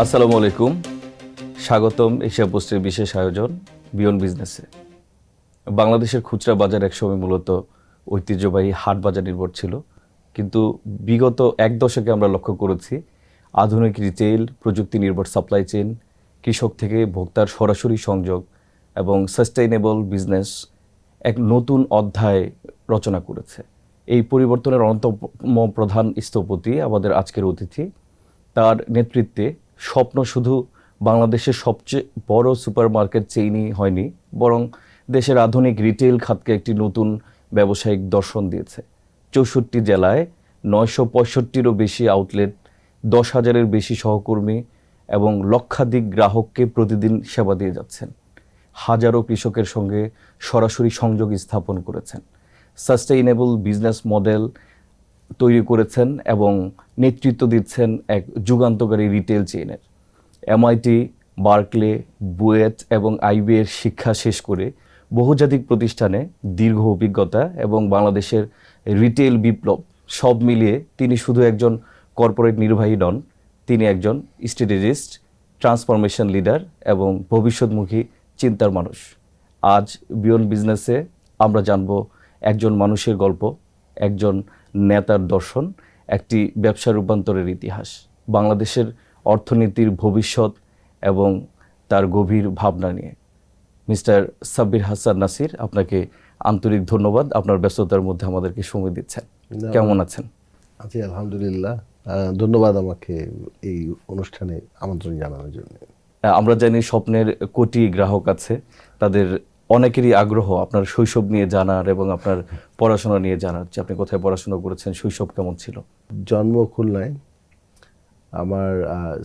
আসসালামু আলাইকুম, স্বাগতম এশিয়া পোস্টের বিশেষ আয়োজন বিয়ন্ড বিজনেসে। বাংলাদেশের খুচরা বাজার একসময় মূলত ঐতিহ্যবাহী হাট বাজার নির্ভর ছিল, কিন্তু বিগত এক দশকে আমরা লক্ষ্য করেছি আধুনিক রিটেইল, প্রযুক্তি নির্ভর সাপ্লাই চেইন, কৃষক থেকে ভোক্তার সরাসরি সংযোগ এবং সাস্টেইনেবল বিজনেস এক নতুন অধ্যায় রচনা করেছে। এই পরিবর্তনের অন্যতম প্রধান স্থপতি আমাদের আজকের অতিথি। তার নেতৃত্বে স্বপ্ন শুধু বাংলাদেশের সবচেয়ে বড় সুপারমার্কেট চেইনই হয়নি, বরং দেশের আধুনিক রিটেইল খাতকে একটি নতুন ব্যবসায়িক দর্শন দিয়েছে। 64 জেলায় 965-টিরও বেশি আউটলেট, 10,000-এর বেশি সহকর্মী এবং লক্ষাধিক গ্রাহককে প্রতিদিন সেবা দিয়ে যাচ্ছেন। হাজারো কৃষকের সঙ্গে সরাসরি সংযোগ স্থাপন করেছেন, সাস্টেইনেবল বিজনেস মডেল তৈরি করেছেন এবং নেতৃত্ব দিচ্ছেন এক যুগান্তকারী রিটেল চেইনের। এমআইটি, বার্কলে, বুয়েট এবং আইবি এর শিক্ষা শেষ করে বহুজাতিক প্রতিষ্ঠানে দীর্ঘ অভিজ্ঞতা এবং বাংলাদেশের রিটেল বিপ্লব সব মিলিয়ে তিনি শুধু একজন কর্পোরেট নির্বাহী নন, তিনি একজন স্ট্র্যাটেজিস্ট, ট্রান্সফরমেশন লিডার এবং ভবিষ্যৎমুখী চিন্তার মানুষ। আজ বিয়ন্ড বিজনেসে আমরা জানব একজন মানুষের গল্প, একজন নেতার দর্শন, একটি ব্যবসা রূপান্তরের ইতিহাস, বাংলাদেশের অর্থনীতির ভবিষ্যৎ এবং তার গভীর ভাবনা নিয়ে। মিস্টার সাব্বির হাসান নাসির, আপনাকে আন্তরিক ধন্যবাদ, আপনার ব্যস্ততার মধ্যে আমাদেরকে সময় দিচ্ছেন। কেমন আছেন? আছি আলহামদুলিল্লাহ, ধন্যবাদ আমাকে এই অনুষ্ঠানে আমন্ত্রণ জানানোর জন্য। আমরা জানি স্বপ্নের কোটি গ্রাহক আছে, তাদের অনেকেরই আগ্রহ আপনার শৈশব নিয়ে জানার এবং আপনার পড়াশোনা নিয়ে জানার, যে আপনি কোথায় পড়াশোনা করেছেন, শৈশব কেমন ছিল? জন্ম খুলনায়। আমার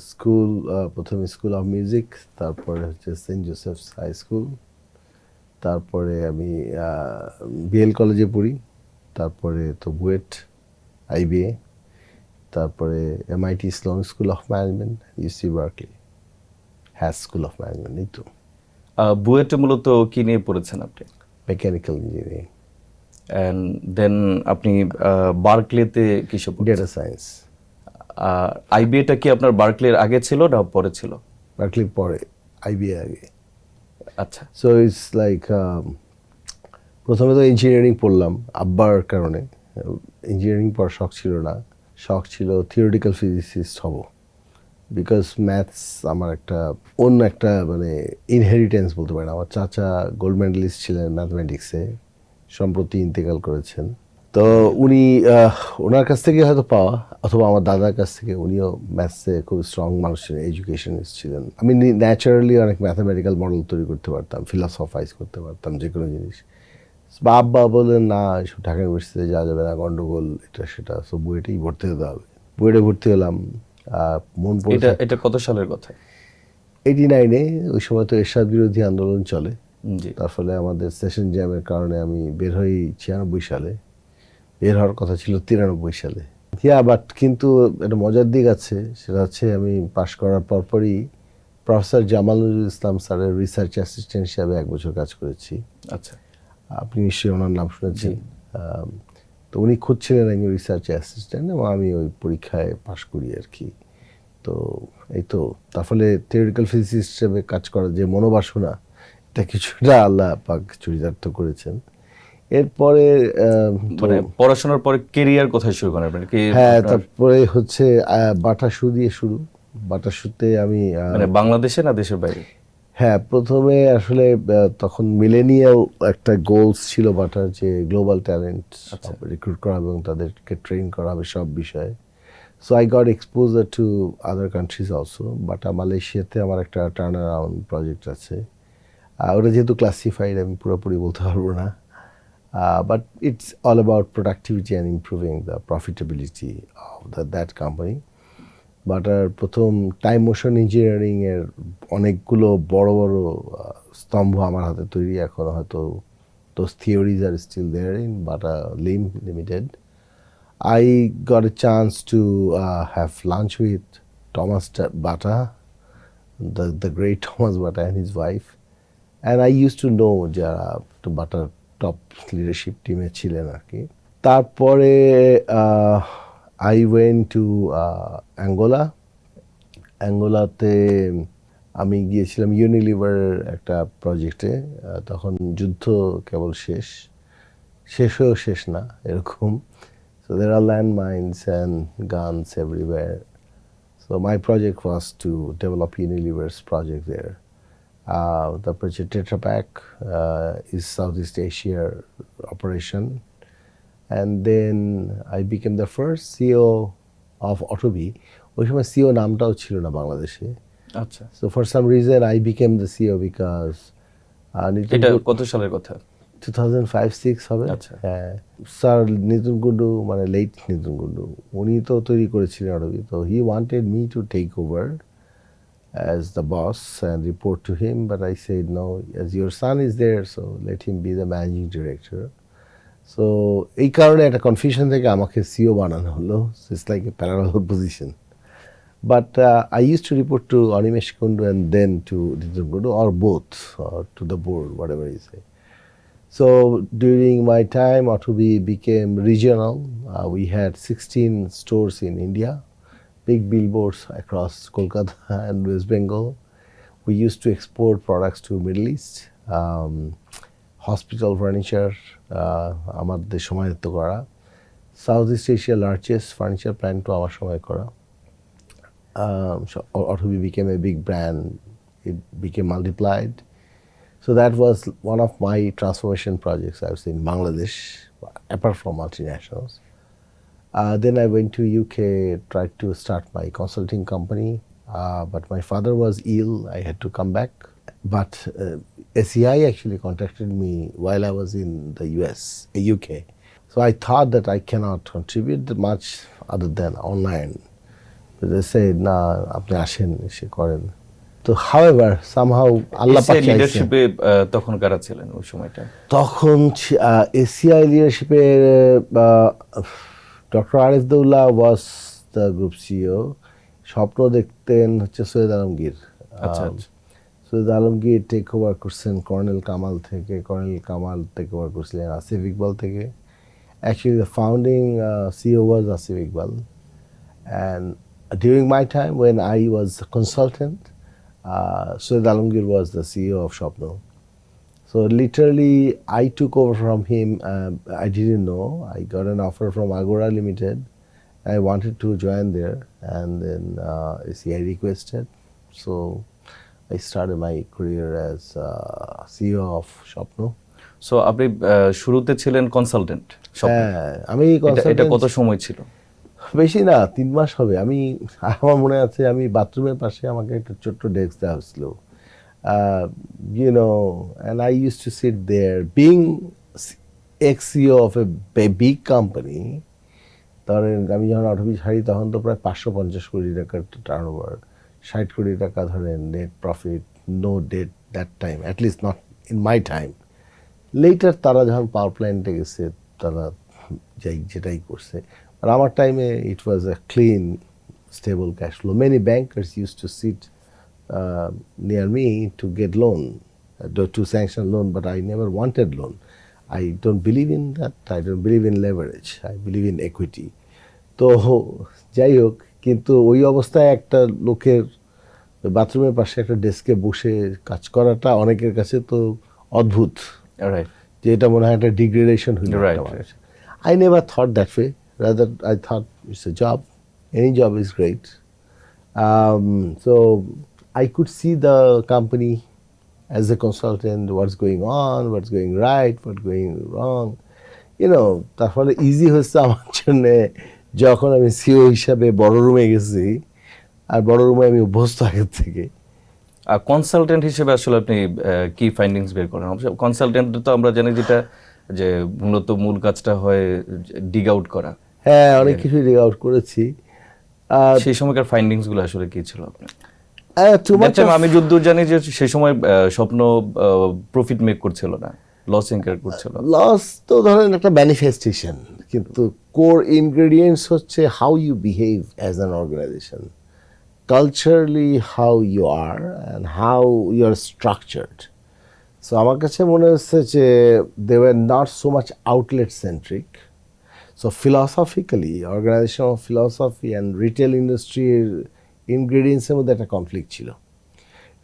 স্কুল, প্রথমে স্কুল অফ মিউজিক, তারপরে হচ্ছে সেন্ট জোসেফস হাই স্কুল, তারপরে আমি বিএল কলেজে পড়ি, তারপরে তো বুয়েট, আইবিএ, তারপরে MIT Sloan school of management, UC Berkeley Haas school of management. এই তো। বুয়েটে মূলত কি নিয়ে পড়েছেন আপনি? Mechanical engineering. অ্যান্ড দেন আপনি বার্কলেতে কিসে পড়েছেন? Data science. আইবিএটা কি আপনার বার্কলের আগে ছিল না পরে ছিল? বার্কলি পরে, আইবিএ আগে। আচ্ছা। সো ইটস লাইক, প্রথমে তো ইঞ্জিনিয়ারিং পড়লাম আব্বার কারণে। ইঞ্জিনিয়ারিং পড়ার শখ ছিল না, শখ ছিল থিওরিটিক্যাল ফিজিসিস্ট হব, বিকজ ম্যাথস আমার একটা অন্য একটা মানে ইনহেরিটেন্স বলতে পারেন। আমার চাচা গোল্ড মেডেলিস্ট ছিলেন ম্যাথমেটিক্সে, সম্প্রতি ইন্তেকাল করেছেন। তো উনি ওনার কাছ থেকে হয়তো পাওয়া, অথবা আমার দাদার কাছ থেকে, উনিও ম্যাথসে খুব স্ট্রং মানুষ ছিলেন, এডুকেশনিস্ট ছিলেন। আমি ন্যাচারালি অনেক ম্যাথামেটিক্যাল মডেল তৈরি করতে পারতাম, ফিলসফাইজ করতে পারতাম যে কোনো জিনিস। বা আব্বা বললেন না, এসব ঢাকা ইউনিভার্সিটিতে যাওয়া যাবে না, গন্ডগোল, এটা সেটা, সব বুয়েটেই ভর্তি হতে হবে। বুয়েটে ভর্তি হলাম। মন পড়ে, এটা কত সালের কথা? 89-এ। ওই সময় তো এরশাদ বিরোধী আন্দোলন চলে, জি। তার ফলে আমাদের সেশন জ্যামের কারণে আমি বের হই 96 সালে। বের হওয়ার কথা ছিল 93 সালে। বাট কিন্তু একটা মজার দিক আছে, সেটা হচ্ছে আমি পাশ করার পরপরই প্রফেসর জামালুল ইসলাম স্যারের রিসার্চ অ্যাসিস্ট্যান্ট হিসাবে 1 বছর কাজ করেছি। আচ্ছা। আপনি নিশ্চয়ই ওনার নাম শুনেছেন। তো উনি খুঁজছিলেন একজন রিসার্চ অ্যাসিস্ট্যান্ট এবং আমি ওই পরীক্ষায় পাশ করি আর কি। তো এই তো, তার ফলে থিওরিটিক্যাল ফিজিক্স হিসেবে কাজ করার যে মনোবাসনা, এটা কিছুটা আল্লাহ পাক চরিতার্থ করেছেন। এরপরে মানে পড়াশোনার পরে কেরিয়ার কোথায় শুরু করেন আপনি? হ্যাঁ, তারপরে হচ্ছে বাটা শু দিয়ে শুরু। বাটা শুতে আমি মানে বাংলাদেশে না দেশের বাইরে? হ্যাঁ, প্রথমে আসলে তখন মিলেনিয়াল একটা গোলস ছিল বাটার, যে গ্লোবাল ট্যালেন্ট রিক্রুট করা এবং তাদেরকে ট্রেন করা হবে সব বিষয়ে। So I got exposure to other countries also. বাটা মালয়েশিয়াতে আমার একটা টার্ন অ্যারাউন্ড প্রজেক্ট আছে। ওটা যেহেতু ক্লাসিফাইড, আমি পুরোপুরি বলতে পারবো না, but it's all about productivity and improving the profitability of that company. Butter প্রথম টাইম মোশন ইঞ্জিনিয়ারিংয়ের অনেকগুলো বড় বড় স্তম্ভ আমার হাতে তৈরি। এখন হয়তো those theories are still there in Bata Lim Limited. I got a chance to have lunch with Thomas Bata, the great Thomas Bata and his wife. And I used to know যারা Bata top leadership টিমে ছিলেন আর কি। তারপরে I went to Angola অ্যাঙ্গোলাতে আমি গিয়েছিলাম Unilever একটা প্রজেক্টে। তখন যুদ্ধ কেবল শেষ হয়েও শেষ না এরকম। So there are landmines and guns everywhere. So my project was to develop Unilever's project there. The project Tetra Pak is Southeast Asia operation. And then I became the first CEO of Autobi. ওই সময় CEO নামটাও ছিল না বাংলাদেশে। আচ্ছা, So for some reason I became the CEO because এটা কত সালের কথা? 2005-06 হবে। আচ্ছা। হ্যাঁ, স্যার নিতুন কুন্ডু মানে লেট নিতুন কুন্ডু উনি তো তৈরি করেছিলেন অটোবি। তো he wanted me to take over as the boss and report to him, but I said no, as your son is there, so let him be the managing director. So এই কারণে একটা confusion থেকে আমাকে CO বানানো হলো। It's like a parallel position. But I used to report to Animesh Kundu and then to Nitin Kundu, or both, or to the board, whatever you say. So during my time, Autobi became regional. We had 16 stores in India, big billboards across Kolkata and West Bengal. We used to export products to Middle East, hospital furniture, আমাদের সময় তো করা। Southeast Asia largest furniture plant to আমার সময় করা। So Autobi became a big brand. It became multiplied. So that was one of my transformation projects I was in Bangladesh, apart from multinationals. Then I went to UK, tried to start my consulting company, but my father was ill. I had to come back. But SEI actually contacted me while I was in the US, UK. So I thought that I cannot contribute much other than online. But they said, nah, আপনি আসেন এসে করেন। তো however, somehow আল্লাহ পাক চাইছেন। লিডারশিপে তখন কারা ছিলেন ওই সময়টা? তখন এসিআই লিডারশিপে doctor Arifdoullah was the group CEO. স্বপ্ন দেখতেন হচ্ছে সৈয়দ আলমগীর। আচ্ছা আচ্ছা। সৈয়দ আলমগীর টেক ওভার করছেন কর্নেল কামাল থেকে। কর্নেল কামাল টেক ওভার করছিলেন আসিফ ইকবাল থেকে। Actually, the founding CEO was Asif Iqbal. And during my time, when I was a consultant, Syed Alamgir was the CEO of Shwapno. So literally, I took over from him. I didn't know. I got an offer from Agora Limited. I wanted to join there, and then SEI requested. So I started my career as CEO of Shwapno. So আপনি শুরুতে ছিলেন consultant? হ্যাঁ, আমি এটা কত সময় ছিল? বেশি না, 3 মাস হবে। আমার মনে আছে আমি বাথরুমের পাশে আমাকে একটা ছোট্ট ডেস্ক দেওয়া হয়েছিল, and I used to sit there. Being ex-CEO of a big company, ধরেন আমি যখন অটোবি ছাড়ি তখন তো প্রায় 550 কোটি টাকার টার্নওভার, 60 কোটি টাকা ধরেন net profit, no debt that time, at least not in my time. Later তারা যখন পাওয়ার প্ল্যান্টে গেছে তারা যেটাই করছে, আর আমার টাইমে it was a clean stable cash flow. Many bankers use to sit near me to get loan, to sanction loan, but I never wanted loan. I don't believe in that. I don't believe in leverage. I believe in equity. তো যাই হোক, কিন্তু ওই অবস্থায় একটা লোকের বাথরুমের পাশে একটা ডেস্কে বসে কাজ করাটা অনেকের কাছে তো অদ্ভুত, যে এটা মনে হয় একটা ডিগ্রেডেশন হইল। I never thought that way. Rather, I thought it's a job. Any job is great. So I could see the company as a consultant, what's going on, what's going right, what's going wrong. তার ফলে easy হচ্ছে আমার জন্য যখন আমি CO হিসাবে বড় রুমে গেছি, আর বড় রুমে আমি অভ্যস্ত আগের থেকে। কনসালটেন্ট হিসেবে আসলে আপনি কি ফাইন্ডিংস বের করেন? কনসালটেন্ট তো আমরা জানি যেটা, যে মূলত মূল কাজটা হয় ডিগ আউট করা। হ্যাঁ, অনেক কিছু ডিগ আউট করেছি। সেই সময়কার ফাইন্ডিংস গুলো আসলে কি ছিল আপনার? আমি যদ্দূর জানি যে সেই সময় স্বপ্ন প্রফিট মেক করছিল না, লস ইনকার করছিল। লস তো ধরেন একটা ম্যানিফেস্টেশন, কিন্তু কোর ইনগ্রেডিয়েন্টস হচ্ছে how you behave as an organisation, culturally how you are and how you are structured. So আমার কাছে মনে হচ্ছে যে they were not so much outlet centric. So philosophically, organisational philosophy and retail ইন্ডাস্ট্রির ইনগ্রেডিয়েন্টসের মধ্যে একটা কনফ্লিক্ট ছিল।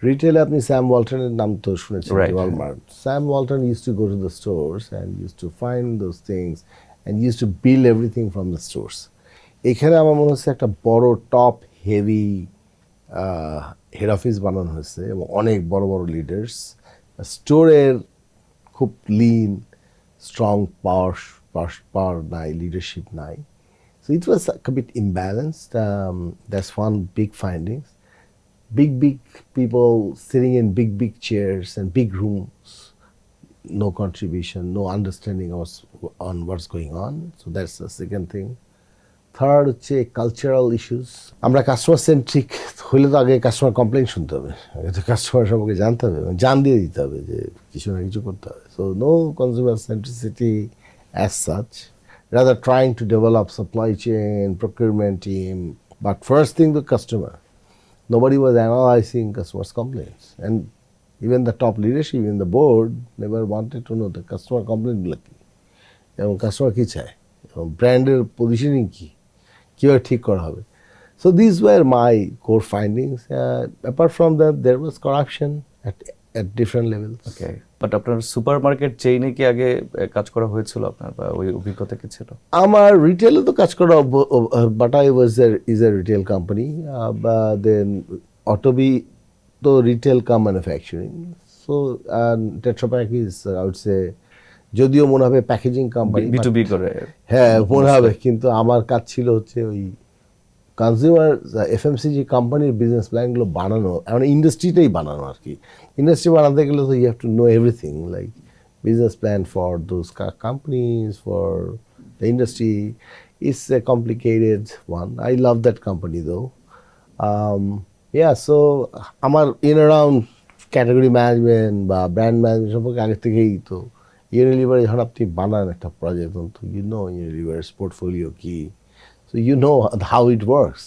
রিটেলে আপনি স্যাম ওয়ালটনের নাম তো শুনেছেন, Walmart. Sam Walton use to go to the stores and use to find those things and use to build everything from the stores. এখানে আমার মনে হচ্ছে একটা বড় টপ হেভি হেড অফিস বানানো হয়েছে এবং অনেক বড় বড় লিডার্স। স্টোরের খুব লিন স্ট্রং পাওয়ার নাই, লিডারশিপ নাই। So it was a bit imbalanced. That's one big findings. Big people sitting in big chairs and big rooms, no contribution, no understanding on what's going on. So that's the second thing. Third হচ্ছে cultural issues. আমরা customer centric হলে তো আগে customer complain শুনতে হবে, আগে তো customer সম্পর্কে জানতে হবে, জান দিয়ে দিতে হবে যে কিছু না কিছু করতে হবে। So no consumer centricity as such, rather trying to develop supply chain, procurement team, but first thing the customer. Nobody was analyzing customers' complaints, and even the top leadership in the board never wanted to know the customer complaint কি এবং customer কী চায় এবং ব্র্যান্ডের positioning কীভাবে ঠিক করা হবে। So these were my core findings. Apart from that, there was corruption at different levels. Okay, but আপনার সুপার মার্কেট চেইনে কি আগে কাজ করা হয়েছিল আপনার, বা ওই অভিজ্ঞতা কি ছিল? আমার রিটেলে তো কাজ করা, but I is a retail company, then Otobi তো retail cum manufacturing. So Tetra Pak is I would say, যদিও মনে হবে প্যাকেজিং কোম্পানি, B2B করে, হ্যাঁ মনে হবে, কিন্তু আমার কাজ ছিল হচ্ছে ওই কনজিউমার এফএমসিজি কোম্পানির বিজনেস প্ল্যানগুলো বানানো, মানে ইন্ডাস্ট্রিটাই বানানো আর কি। ইন্ডাস্ট্রি বানাতে গেলে তো you have to know everything, like business plan for those companies, for the industry. It's a complicated one. I love that company though. So আমার ইন অ্যারাউন্ড ক্যাটাগরি ম্যানেজমেন্ট বা ব্র্যান্ড ম্যানেজমেন্ট সম্পর্কে আগে থেকেই তো। Unilever যখন আপনি বানান একটা প্রজেক্ট, তো ইউ নো ইউনিলিভার্স পোর্টফোলিও কী, so you know how it works.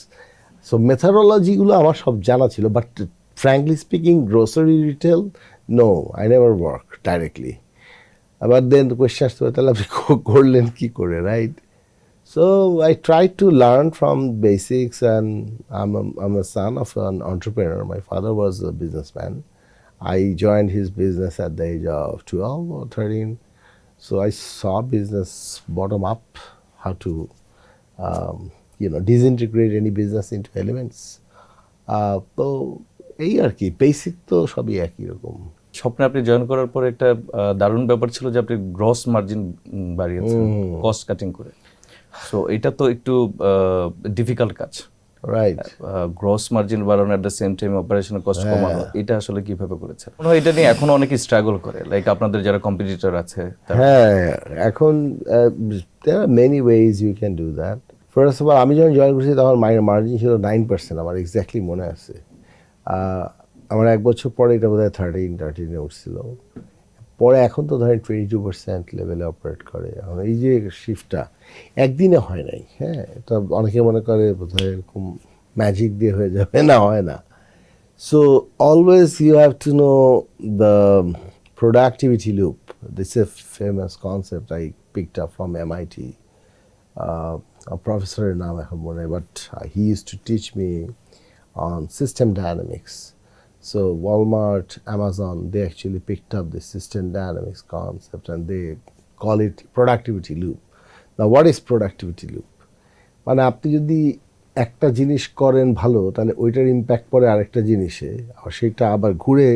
So methodology-গুলো আমার সব জানা ছিল, but frankly speaking, grocery retail, no, I never worked directly. But then the question আসতে হবে, তাহলে আপনি করলেন কী করে, right? So I tried to learn from basics, and I'm a son of an entrepreneur. My father was a businessman. I joined his business at the age of 12 or 13. So I saw business bottom up, how to disintegrate any business into elements. তো এই আর কি, basic তো সবই একই রকম। স্বপ্নে আপনি join করার পর একটা দারুণ ব্যাপার ছিল যে আপনি গ্রস মার্জিন বাড়িয়েছেন কস্ট কাটিং করে। সো এটা তো একটু ডিফিকাল্ট কাজ, রাইট? গ্রস মার্জিন বাড়ানো at the same time operational cost কমানো, এটা আসলে কিভাবে করেছেন? এটা নিয়ে এখনো অনেকে স্ট্রাগল করে, লাইক আপনাদের যারা কম্পিটিটর আছে। হ্যাঁ, এখন there are many ways you can do that. First of all, আমি যখন জয়েন করছি তখন মার্জিন ছিল 9%, আমার এক্স্যাক্টলি মনে আছে। আমার এক বছর পরে এটা বোধহয় 13 উঠছিল, পরে এখন তো ধরেন 22% লেভেলে অপারেট করে। এখন এই যে শিফটটা একদিনে হয় নাই, হ্যাঁ, এটা অনেকে মনে করে বোধহয় এরকম ম্যাজিক দিয়ে হয়ে যাবে, না, হয় না। So always you have to know the productivity loop. This is a famous concept I picked up from MIT. A professor in Namahamone, but he used to teach me on system dynamics. So Walmart, Amazon, they actually picked up the system dynamics concept and they call it productivity loop. Now what is productivity loop? মানে আপনি যদি একটা জিনিস করেন ভালো, তাহলে ওইটার impact পড়ে আরেকটা জিনিসে, আর সেটা আবার ঘুরে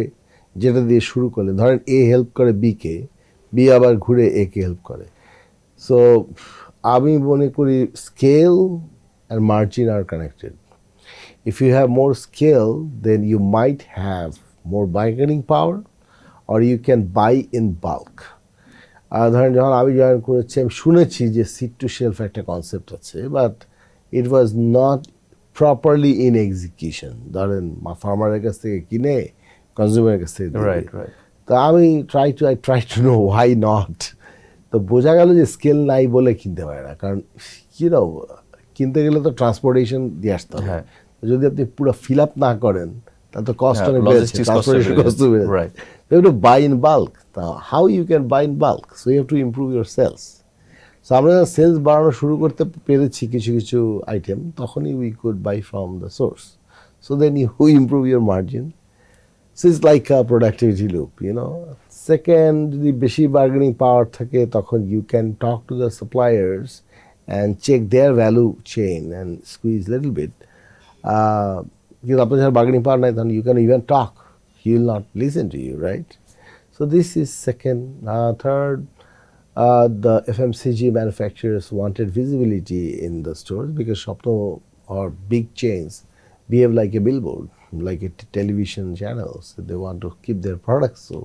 যেটা দিয়ে শুরু করলে, ধরেন এ হেল্প করে বিকে, বি আবার ঘুরে এ কে হেল্প করে। সো আমি মনে করি scale and margin are connected. If you have more scale, then you might have more bargaining power, or you can buy in bulk. ধরেন যখন আমি জয়েন করেছি, আমি শুনেছি যে সিট টু শেলফ একটা কনসেপ্ট আছে, but it was not properly in execution. ধরেন ফার্মারের কাছ থেকে কিনে কনজিউমারের কাছ থেকে, তো আমি try to know why not. তো বোঝা গেল যে স্কেল নাই বলে কিনতে পারে না, কারণ কিনতে গেলে তো ট্রান্সপোর্টেশন দিয়ে আসতে হবে। যদি আপনি পুরো ফিল আপ না করেন, তাহলে তো কস্ট অনেক বেড়েছে, ট্রান্সপোর্টেশন কস্ট বেড়েছে। You have to buy in bulk. Now, how you can buy in bulk? So you have to improve your sales. So আমরা সেলস বাড়ানো শুরু করতে পেরেছি কিছু কিছু আইটেম, তখনই we could buy from the source. So then you improve your margin. So it's like a productivity loop, you know. Second, the beshi bargaining power থাকে তখন you can talk to the suppliers and check their value chain and squeeze a little bit. Because আপনার যখন bargaining power নাই তখন you can even talk. He will not listen to you, right? So this is second. Third, the FMCG manufacturers wanted visibility in the stores because Shwapno or big chains behave like a billboard, like a television channels. They want to keep their products, so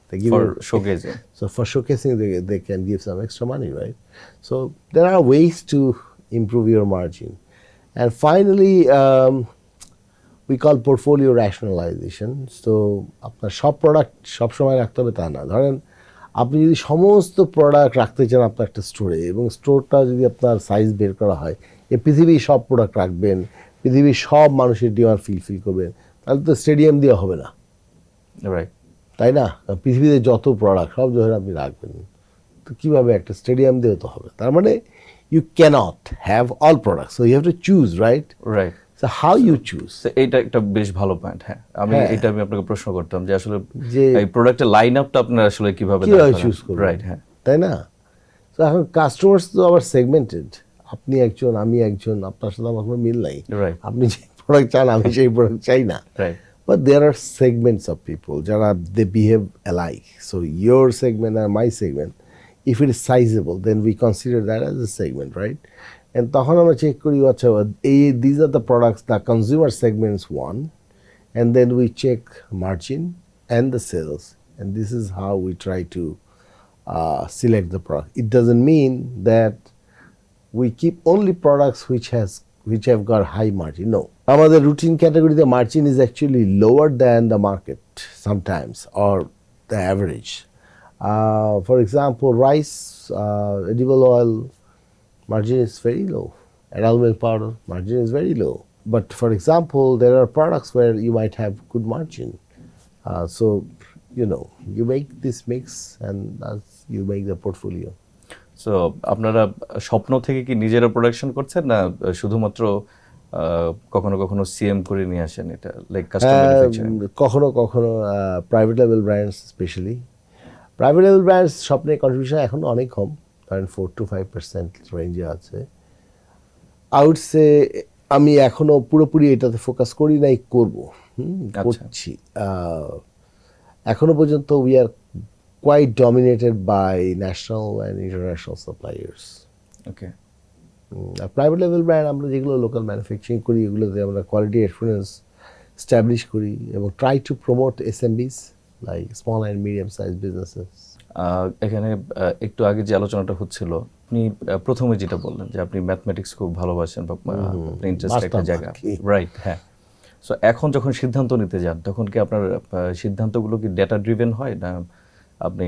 they give for showcasing. So for showcasing, they can give some extra money, right? So there are ways to improve your margin. And finally, we call portfolio rationalization. So আপনার সব product সব সময় রাখতে হবে তা না। ধরেন আপনি যদি সমস্ত প্রোডাক্ট রাখতে চান আপনার একটা স্টোরে এবং স্টোরটা যদি আপনার সাইজ বের করা হয় এই পৃথিবীর সব প্রোডাক্ট রাখবেন, পৃথিবীর সব মানুষের ডিমান্ড ফিল করবেন, তাহলে তো স্টেডিয়াম দেওয়া হবে না, রাইট? তাই না? পৃথিবীতে যত প্রোডাক্ট সব যখন আপনি রাখবেন তো কীভাবে একটা স্টেডিয়াম দিয়েও তো হবে। তার মানে you can't have all product, so you have to choose, right? Right. So how you choose, এইটা একটা বেশ ভালো পয়েন্ট। হ্যাঁ, আমি আপনাকে প্রশ্ন করতাম যে আসলে যে এই প্রোডাক্টের লাইন আপটা আপনারা আসলে কিভাবে চুজ করবেন, রাইট? হ্যাঁ, তাই না? তো এখন কাস্টমার্স তো আবার সেগমেন্টেড, আপনি একজন আমি একজন, আপনার সাথে আমার কোনো মিল নাই। রাইট। আপনি যে প্রোডাক্ট চান আমি সেই প্রোডাক্ট চাই না, right. But there are segments of people যারা they behave alike. So your segment and my segment, if it is sizable, then we consider that as a segment, right? And তখন আমরা check করি আচ্ছা these are the products the consumer segments want, and then we check margin and the sales, and this is how we try to select the product. It doesn't mean that we keep only products which have got high margin. No. Our routine category, the margin is actually lower than the market sometimes or the average. For example, rice, edible oil, margin is very low. Edible milk powder, margin is very low. But for example, there are products where you might have good margin. So, you know, you make this mix and you make the portfolio. So আপনারা স্বপ্ন থেকে কি নিজেরা production করছেন না শুধুমাত্র কখনো কখনো সিএম করে নিয়ে আসেন এটা, লাইক কাস্টম ম্যানুফ্যাকচারিং? কখনো কখনো private level brands, specially private level brands স্বপ্নের কন্ট্রিবিউশন এখন অনেক কম, কারণ 4 to 5% রেঞ্জে আছে। আউটসে আমি এখনো পুরোপুরি এটাতে ফোকাস করি নাই, করবো, করছি। এখনো পর্যন্ত we are quite dominated by national and international suppliers. Okay. Private level brand আমরা যেগুলো লোকাল ম্যানুফ্যাকচারিং করি এগুলোতে আমরা কোয়ালিটি অ্যাসুরেন্স এস্টাবলিশ করি এবং try to promote SMBs like small and medium size businesses. এখানে একটু আগে যে আলোচনাটা হচ্ছিল, আপনি প্রথমে যেটা বললেন যে আপনি ম্যাথমেটিক্স খুব ভালোবাসেন বা আপনার ইন্টারেস্ট একটা জায়গা, রাইট? হ্যাঁ। সো এখন যখন সিদ্ধান্ত নিতে যান তখন কি আপনার সিদ্ধান্তগুলো কি ডেটা ড্রিভেন হয় না আপনি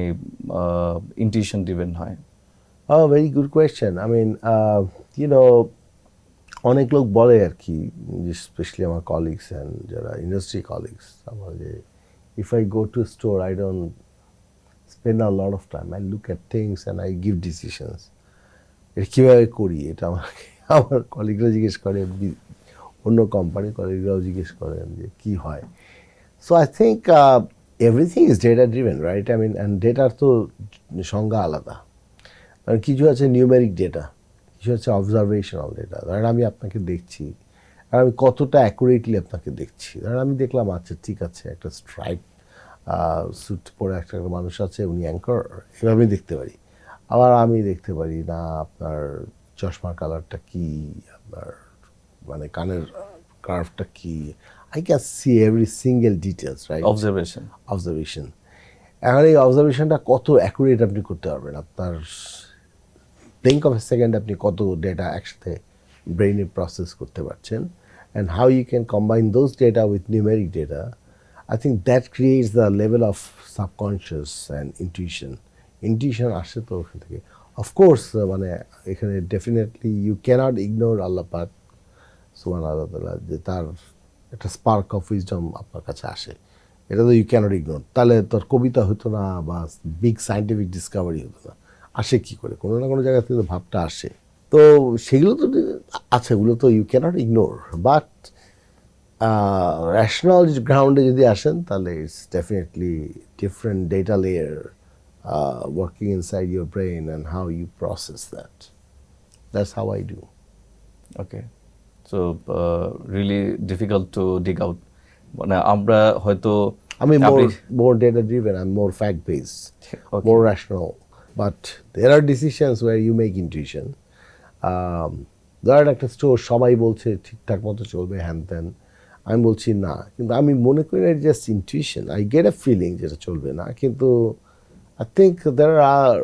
ইনটিউশন ড্রিভেন হয়? Oh, very good question. I mean, you know, অনেক লোক বলে আর কি, স্পেশালি আমার কলিগস অ্যান্ড যারা ইন্ডাস্ট্রি কলিগস, আমার যে if I go to store I don't spend a lot of time, I look at things and I give decisions. এটা কীভাবে করি এটা আমাকে আমার কলিগরা জিজ্ঞেস করে, অন্য কোম্পানির কলিগরাও জিজ্ঞেস করেন যে কী হয়। So I think everything is data driven, right? I mean, and ডেটার তো সংজ্ঞা আলাদা। কারণ কিছু আছে নিউমেরিক ডেটা, কিছু হচ্ছে অবজারভেশনাল ডেটা। ধরেন আমি আপনাকে দেখছি আর আমি কতটা অ্যাকুরেটলি আপনাকে দেখছি। ধরেন আমি দেখলাম আচ্ছা ঠিক আছে একটা স্ট্রাইপ স্যুট পরে একটা মানুষ আছে, উনি অ্যাঙ্কর, এভাবে আমি দেখতে পারি। আবার আমি দেখতে পারি না আপনার চশমার কালারটা কী, আপনার মানে কানের কার্ভটা কী, I can see every single details, right? Observation. এখন এই অবজারভেশনটা কত অ্যাকুরেট আপনি করতে পারবেন, আপনার ব্লিঙ্ক অফ এ সেকেন্ড আপনি কত ডেটা একসাথে ব্রেইনে প্রসেস করতে পারছেন, and how you can combine those data with numeric data. I think that creates the level of subconscious and intuition আসে তো ওখান থেকে। অফকোর্স মানে এখানে ডেফিনেটলি ইউ ক্যানট ইগনোর আল্লাহ পাক সুবহানাহু ওয়া তাআলা, যে তার একটা স্পার্ক অফ উইজডম আপনার কাছে আসে, এটা তো ইউ ক্যানট ইগনোর। তাহলে তোর কবিতা হতো না বা বিগ সায়েন্টিফিক ডিসকভারি হতো না। আসে কী করে? কোনো না কোনো জায়গা থেকে তো ভাবটা আসে। তো সেগুলো তো আছে, ওগুলো তো you cannot ignore. But rational গ্রাউন্ডে যদি আসেন তাহলে it's definitely different data layer working inside your brain and how you process that that's how I do okay so really difficult to dig out মানে আমরা হয়তো আমি more data driven, I'm more fact based, Okay. more rational. But there are decisions where you make intuition. ধরেন একটা store সবাই বলছে ঠিকঠাক মতো চলবে হ্যান ত্যান, আমি বলছি না, কিন্তু আমি মনে করি না just intuition, I get a feeling যেটা চলবে না, কিন্তু আই থিঙ্ক দেয়ার আর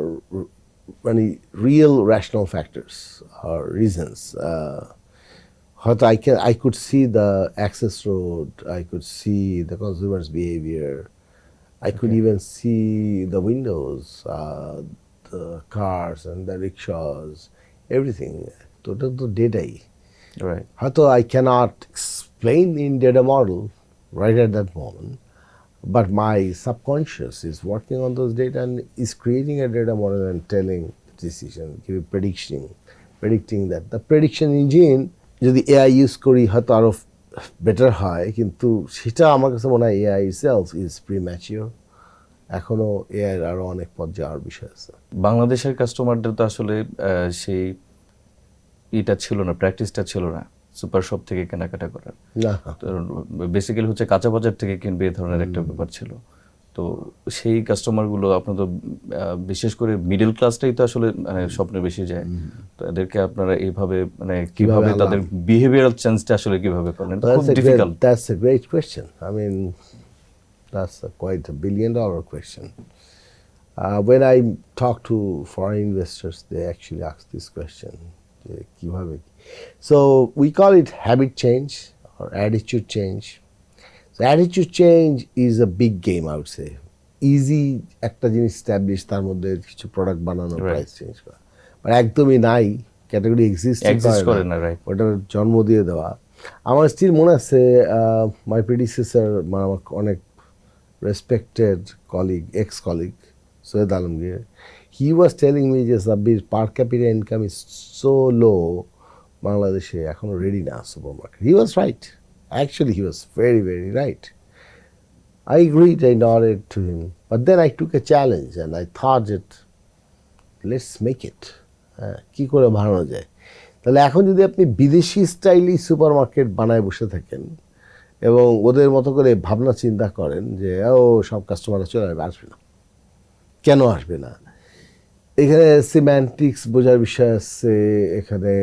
মানে রিয়েল র্যাশনাল ফ্যাক্টরস আর রিজনস. হয়তো I could see the access road, I could see the consumer's behavior, I could even see the windows, the cars and the rickshaws, everything. তো ওটা তো ডেটাই. Right হয়তো I cannot explain in data model right at that moment, but my subconscious is working on those data and is creating a data model and telling decision, predicting that. The prediction engine যদি AI use করি হয়তো আরো better হয়, কিন্তু সেটা আমার কাছে মনে হয় এআই সেলফ ইজ প্রিম্যাচিওর, এখনো এআই আরো অনেক পথ যাওয়ার বিষয় আছে. বাংলাদেশের কাস্টমারদের তো আসলে সেই এটা ছিল না, প্র্যাকটিসটা ছিল না সুপার শপ থেকে কেনাকাটা করার. না, তো বেসিক্যালি হচ্ছে কাঁচা বাজার থেকে কিনবে এই ধরনের একটা ব্যাপার ছিল. তো সেই কাস্টমারগুলো আপনার তো বিশেষ করে মিডল ক্লাসটাই তো আসলে মানে স্বপ্নে বেশি যায়. তো এদেরকে আপনারা এইভাবে মানে কিভাবে তাদের বিহেভিয়ারাল চেঞ্জটা আসলে কিভাবে করেন? খুব difficult. That's a great question. I mean, that's quite a $1 billion question. When I talk to foreign investors, they actually ask this question. কিভাবে? So we call it habit change or attitude change. So attitude change is a big game, I would say. Easy একটা জিনিস establish, তার মধ্যে কিছু product বানানো, price change করা, but একদমই নাই, ক্যাটাগরি এক্সিস্ট করে না, রাইট, ওটার জন্ম দিয়ে দেওয়া. আমার স্টিল মনে আছে মাই প্রেডিসেসর, আমার অনেক respected colleague, ex colleague Syed Alamgir, he was telling me যে Sabbir per capita income is so low, বাংলাদেশে এখনো রেডি না supermarket. He was right. Actually, he was very, very right. I agreed, I nodded to him. But then I took a challenge and I thought that, let's make it. কি করে বানানো যায়? তাহলে এখন যদি আপনি বিদেশি স্টাইলি সুপার মার্কেট বানায় বসে থাকেন এবং ওদের মতো করে ভাবনা চিন্তা করেন যে ও সব কাস্টমাররা চলে আসবে না, কেন আসবে না? এখানে সিম্যান্টিক্স বোঝার বিষয় আছে, এখানে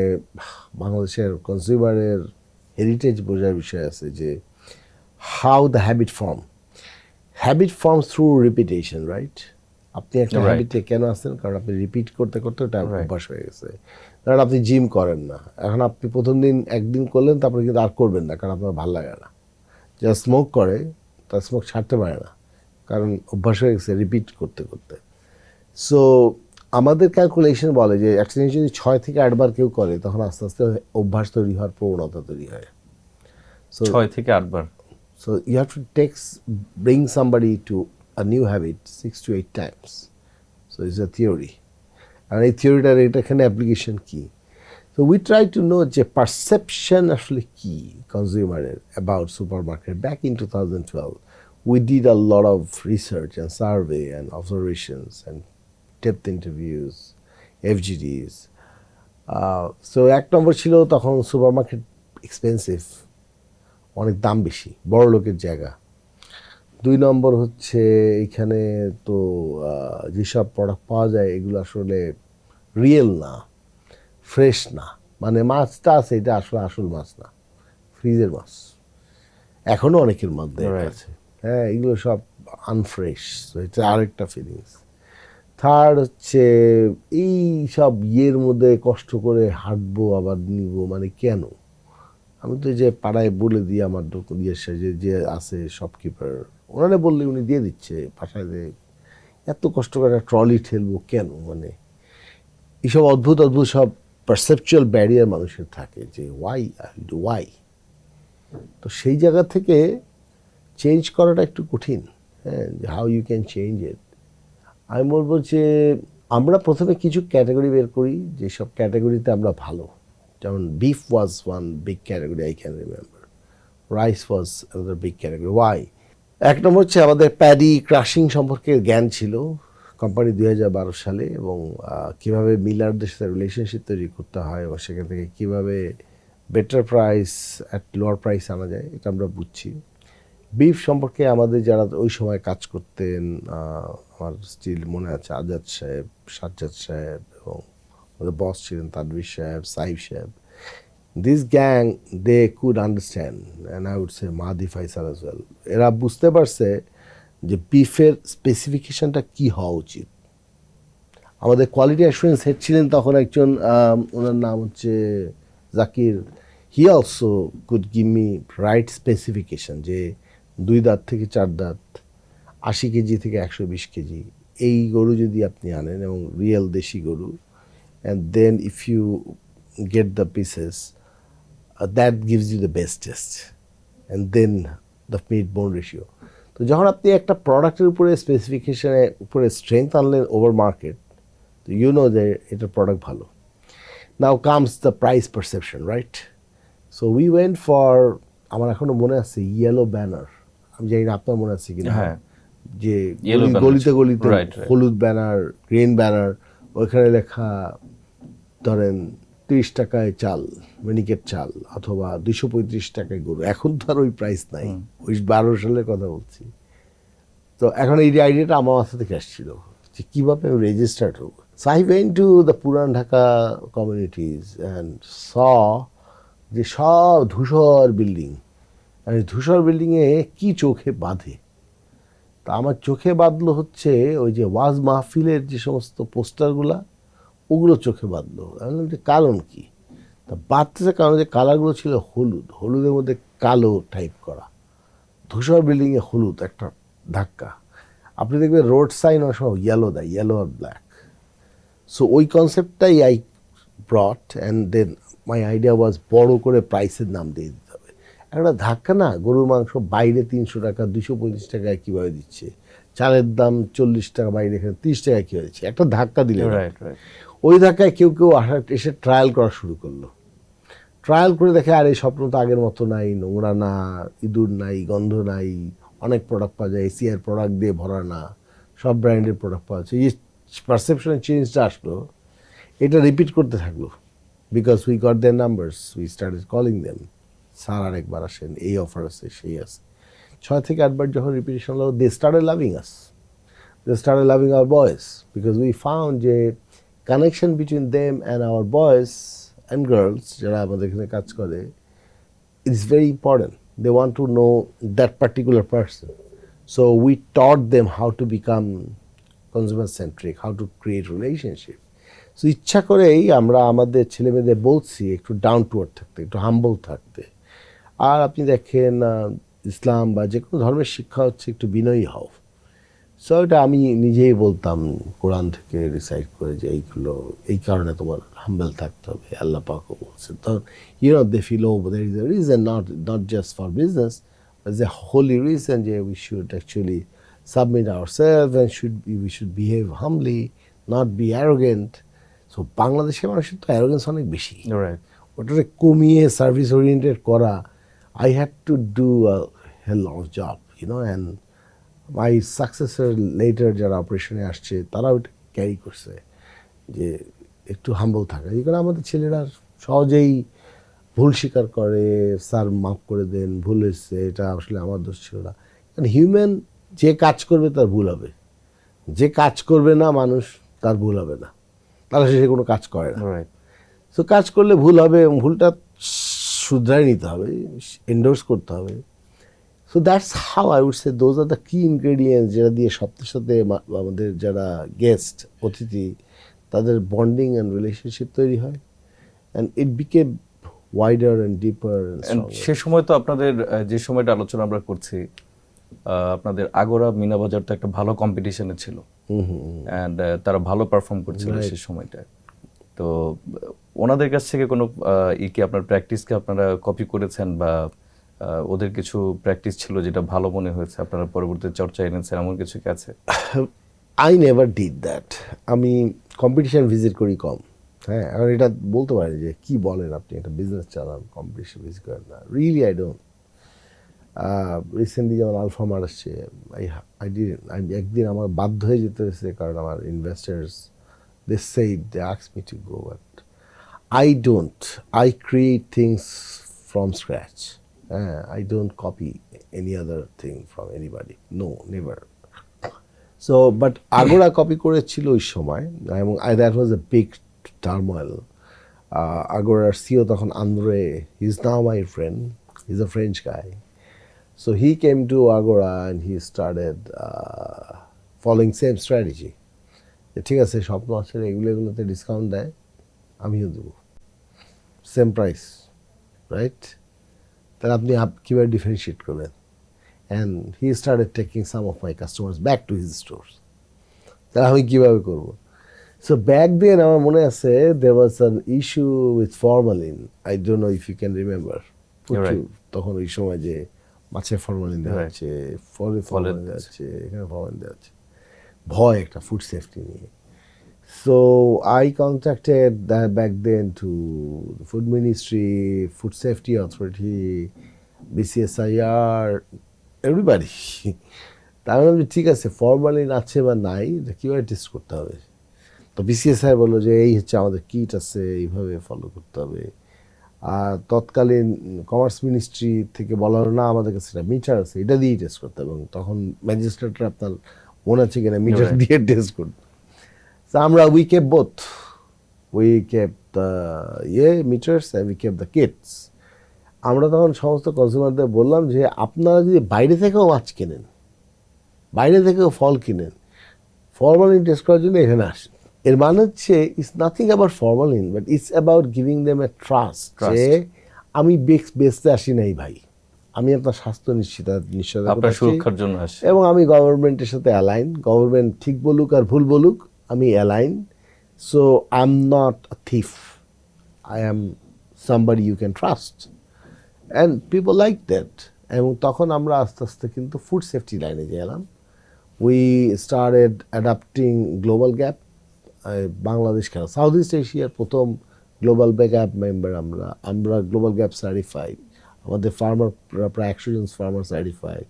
বাংলাদেশের কনজিউমারের হেরিটেজ বোঝার বিষয় আছে, যে how the habit forms through repetition, right? আপনি একটা হ্যাবিটে কেন আসছেন? কারণ আপনি রিপিট করতে করতে ওটা অভ্যাস হয়ে গেছে. কারণ আপনি জিম করেন না, এখন আপনি প্রথম দিন একদিন করলেন, তারপরে কিন্তু আর করবেন না, কারণ আপনার ভালো লাগে না. যারা স্মোক করে তারা স্মোক ছাড়তে পারে না, কারণ অভ্যাস হয়ে গেছে রিপিট করতে করতে. সো আমাদের ক্যালকুলেশন বলে যে একটা জিনিস যদি 6 থেকে 8 বার কেউ করে, তখন আস্তে আস্তে অভ্যাস তৈরি হওয়ার প্রবণতা তৈরি হয়. সো 6 থেকে 8 বার. So you have to bring somebody to a new habit 6 to 8 times. So it's a theory, আর এই থিওরিটার এখানে অ্যাপ্লিকেশন কী? So we try to know যে পারসেপশন আসলে কী কনজিউমারের about supermarket. Back in 2012 we did a lot of research and survey and observations and depth interviews, FGDs. So এক নম্বর ছিল তখন সুপার মার্কেট এক্সপেন্সিভ, অনেক দাম বেশি, বড় লোকের জায়গা. 2 নম্বর হচ্ছে এখানে তো যেসব প্রোডাক্ট পাওয়া যায় এগুলো আসলে রিয়েল না, ফ্রেশ না, মানে মাছটা আছে এটা আসলে আসল মাছ না, ফ্রিজের মাছ এখনও অনেকের মধ্যে আছে. হ্যাঁ, এগুলো সব আনফ্রেশ. এটা আরেকটা ফিলিংস. থার্ড হচ্ছে এই সব ইয়ের মধ্যে কষ্ট করে হাঁটবো আবার নিব, মানে কেন? আমি তো যে পাড়ায় বলে দিই আমার যে আছে শপকিপার, ওনারা বললে উনি দিয়ে দিচ্ছে বাসায়, এত কষ্ট করে ট্রলি ঠেলবো কেন? মানে এইসব অদ্ভুত অদ্ভুত সব পারসেপচুয়াল ব্যারিয়ার মানুষের থাকে, যে ওয়াই. তো সেই জায়গা থেকে চেঞ্জ করাটা একটু কঠিন. হ্যাঁ, how you can change it. আমি বলবো যে আমরা প্রথমে কিছু ক্যাটাগরি বের করি, যেসব ক্যাটাগরিতে আমরা ভালো, যেমন beef was one big category I can remember. Rice was another big category. Why? এক নম্বর হচ্ছে আমাদের প্যাডি ক্রাশিং সম্পর্কে জ্ঞান ছিল কোম্পানি 2012 সালে, এবং কীভাবে মিলারদের সাথে রিলেশনশিপ তৈরি করতে হয় এবং সেখান থেকে কীভাবে better price at lower price আনা যায় এটা আমরা বুঝছি। বিফ সম্পর্কে আমাদের যারা ওই সময় কাজ করতেন, আমার স্টিল মনে আছে আজাদ সাহেব, সাজ্জাদ সাহেব, এবং আমাদের বস ছিলেন তানভীর সাহেব, সাইফ সাহেব, this gang they could understand and I would say Mahadi Faisal as well. এরা বুঝতে পারছে যে বিফের স্পেসিফিকেশনটা কী হওয়া উচিত। আমাদের কোয়ালিটি অ্যাসুরেন্স হেড ছিলেন তখন একজন, ওনার নাম হচ্ছে Zakir. He also could give me right specification যে 2 দাঁত থেকে 4 দাঁত, 80 কেজি থেকে 120 কেজি এই গরু যদি আপনি আনেন, এবং রিয়েল দেশি গরু, and then if you get the pieces that gives you the best taste, and then the meat bone ratio. তো যখন আপনি একটা প্রোডাক্টের উপরে স্পেসিফিকেশনের উপরে স্ট্রেংথ আনলেন ওভার মার্কেট, তো ইউ নো যে এটার প্রোডাক্ট ভালো। নাও comes the price perception, right? So we went for, আমার এখনো মনে আছে ইয়েলো ব্যানার, আমি জানি না আপনার মনে আছে কিনা, যে গলিতে গলিতে হলুদ ব্যানার, গ্রিন ব্যানার, ওইখানে লেখা ধরেন 30 টাকায় চাল, মিনিকেট চাল, অথবা 235 টাকায় গরু। এখন তো আর ওই প্রাইস নাই, ওই 12 সালের কথা বলছি। তো এখন এই আইডিয়াটা আমার মাথা থেকে আসছিল যে কীভাবে আমি রেজিস্টার্ড হবো। So I went to the পুরান ঢাকা কমিউনিটিজ অ্যান্ড স যে সব ধূসর বিল্ডিং, আর এই ধূসর বিল্ডিংয়ে কী চোখে বাঁধে। তা আমার চোখে বাঁধলো হচ্ছে ওই যে ওয়াজ মাহফিলের যে সমস্ত পোস্টারগুলা, ওগুলো চোখে বাঁধলো। আমি বললাম যে কারণ কি? তা বাঁধতেছে কারণ যে কালারগুলো ছিল হলুদ, হলুদের মধ্যে কালো টাইপ করা, ধূসর বিল্ডিংয়ে হলুদ একটা ধাক্কা। আপনি দেখবেন রোড সাইন অনেক সময় ইয়েলো দেয়, ইয়েলো আর ব্ল্যাক। সো ওই কনসেপ্টটাই I brought, and then my idea was বড় করে প্রাইসের নাম দিয়ে দিতে হবে। একটা ধাক্কা না, গরুর মাংস বাইরে 300 টাকা, 225 টাকায় কীভাবে দিচ্ছে, চালের দাম 40 টাকা, বাইরে এখানে 30 টাকায় কীভাবে দিচ্ছে, একটা ধাক্কা দিলে। ওই ধাক্কায় কেউ কেউ এসে ট্রায়াল করা শুরু করলো। ট্রায়াল করে দেখে আর এই স্বপ্ন তো আগের মতো নাই, নোংরা না, ইঁদুর নাই, গন্ধ নাই, অনেক প্রোডাক্ট পাওয়া যায়, এসিআর প্রোডাক্ট দিয়ে ভরা না, সব ব্র্যান্ডের প্রোডাক্ট পাওয়া যাচ্ছে। এই পারসেপশনের চেঞ্জটা আসলো, এটা রিপিট করতে থাকলো। Because we got their numbers, we started calling them, sir আরেকবার আসেন, এই অফার আছে, সেই আছে। 6 থেকে 8 বার যখন রিপিটেশন হলো, they started loving us, they started loving our boys, because we found যে connection between them and our boys and girls যারা আমাদের এখানে কাজ করে, it's very important. They want to know that particular person. So we taught them how to become consumer centric, how to create relationship. So ইচ্ছা করেই আমরা আমাদের ছেলেমেয়েদের বলছি একটু ডাউন টু আর্থ থাকতে, একটু হাম্বল থাকতে। আর আপনি দেখেন ইসলাম বা যে কোনো ধর্মের শিক্ষা হচ্ছে একটু বিনয়ী হও। সো এটা আমি নিজেই বলতাম কোরআন থেকে রিসাইট করে যে এইগুলো এই কারণে তোমার হাম্বল থাকতে হবে, আল্লাহ পাকও বলছেন। তখন দে ফিল ও there is a reason, not just for business, but a holy reason যে we should actually submit ourselves and we should behave humbly, not be arrogant. So বাংলাদেশের মানুষের তো অ্যারোগেন্স অনেক বেশি, ওটাকে কমিয়ে সার্ভিস ওরিয়েন্টেড করা, I had to do a hell of a job, and my successor letter যারা অপারেশনে আসছে তারা ওটা ক্যারি করছে যে একটু হাম্বল থাকা। এই কারণে আমাদের ছেলেরা সহজেই ভুল স্বীকার করে, স্যার মাফ করে দেন, ভুল হয়েছে, এটা আসলে আমার দোষ ছিল না। কারণ হিউম্যান, যে কাজ করবে তার ভুল হবে, যে কাজ করবে না মানুষ তার ভুল হবে না, তাহলে সে কোনো কাজ করে না। সো কাজ করলে ভুল হবে এবং ভুলটা শুধরাই নিতে হবে, এন্ডোর্স করতে হবে। So that's how I would say those are the key ingredients যেটা দিয়ে সত্যি সাথে আমাদের যারা গেস্ট, অতিথি, তাদের বন্ডিং অ্যান্ড রিলেশনশিপ তৈরি হয়, and it became wider and deeper. সে সময় তো আপনাদের যে সময়টা আলোচনা আমরা করছি, আপনাদের আগোরা মিনা বাজার তো একটা ভালো কম্পিটিশনে ছিল, অ্যান্ড তারা ভালো পারফর্ম করছিল সে সময়টা। তো ওনাদের কাছ থেকে কোনো কি আপনার প্র্যাকটিসকে আপনারা কপি করেছেন, বা ওদের কিছু প্র্যাকটিস ছিল যেটা ভালো মনে হয়েছে আপনারা পরবর্তী চর্চায় এনেছেন, এমন কিছু কি আছে? I never did that. আমি কম্পিটিশন ভিজিট করি কম। হ্যাঁ, আর এটা বলতে পারি যে কি বলেন আপনি, একটা বিজনেস চালান, কম্পিটিশন ভিজিট করেন না, রিয়েলি আই ডোন্ট। রিসেন্টলি যেমন আলফামার আসছে, আমি একদিন আমার বাধ্য হয়ে যেতে হয়েছে, কারণ আমার investors they said they ask me to go, but I create things from scratch. I don't copy any other thing from anybody. No, never. So, but Agora copy করেছিল ওই সময়, এবং that was a big turmoil. Agoraর CEO তখন Andre, he's now my friend. He's a French guy. So he came to Agora and he started following same strategy. ঠিক আছে, স্বপ্ন আছে এগুলোতে ডিসকাউন্ট দেয়, আমিও দেবো, সেম প্রাইস, রাইট? তাহলে আপনি কীভাবে ডিফারেন্সিয়েট করবেন? And he started taking some of my customers back to his stores. তাহলে আমি কীভাবে করবো? সো ব্যাক দেন আমার মনে আছে there was an issue with formalin. I don't know if you can remember. তখন ওই সময় যে মাছে ফরমালিন দেওয়া হচ্ছে, ফলে ফরমালিন দেওয়া হচ্ছে, এখানে ফরমালিন দেওয়া হচ্ছে, ভয় একটা ফুড সেফটি নিয়ে। So I contacted that back then to the Food Ministry, Food Safety Authority, BCSIR, everybody. তার মানে ঠিক আছে, ফরমালিন আছে বা নাই, কীভাবে টেস্ট করতে হবে? তো বিসিএসআই বললো যে এই হচ্ছে আমাদের কিট আছে, এইভাবে ফলো করতে হবে। আর তৎকালীন কমার্স মিনিস্ট্রি থেকে বলা হলো না, আমাদের কাছে একটা মিটার আছে, এটা দিয়েই টেস্ট করতে হবে। এবং তখন ম্যাজিস্ট্রেটরা, আপনার মনে আছে কিনা, মিটার দিয়ে টেস্ট করতে। So we kept both. We kept the meters and we kept the kits. আমরা তখন সমস্ত কনজিউমারদের বললাম যে আপনারা যদি বাইরে থেকেও মাছ কিনেন, বাইরে থেকেও ফল কিনেন, ফরমালিন টেস্ট করার জন্য এখানে আসেন। এর মানে হচ্ছে it's nothing about formalin, but it's about giving them A trust যে আমি বেচতে আসি নাই ভাই, আমি আপনার স্বাস্থ্য নিশ্চিততা আপনার সুরক্ষার জন্য আসি, এবং আমি গভর্নমেন্টের সাথে অ্যালাইন, গভর্নমেন্ট ঠিক বলুক আর ভুল বলুক, আমি align. So I am not a thief, I am somebody you can trust, and people like that. এবং তখন আমরা আস্তে আস্তে কিন্তু ফুড সেফটি লাইনে গেলাম। We started adapting global gap. Bangladesh কেন, সাউথ ইস্ট এশিয়ার প্রথম গ্লোবাল গ্যাপ মেম্বার আমরা গ্লোবাল গ্যাপ সার্টিফাইড। আমাদের ফার্মাররা প্রায় 100 জন ফার্মার সার্টিফাইড,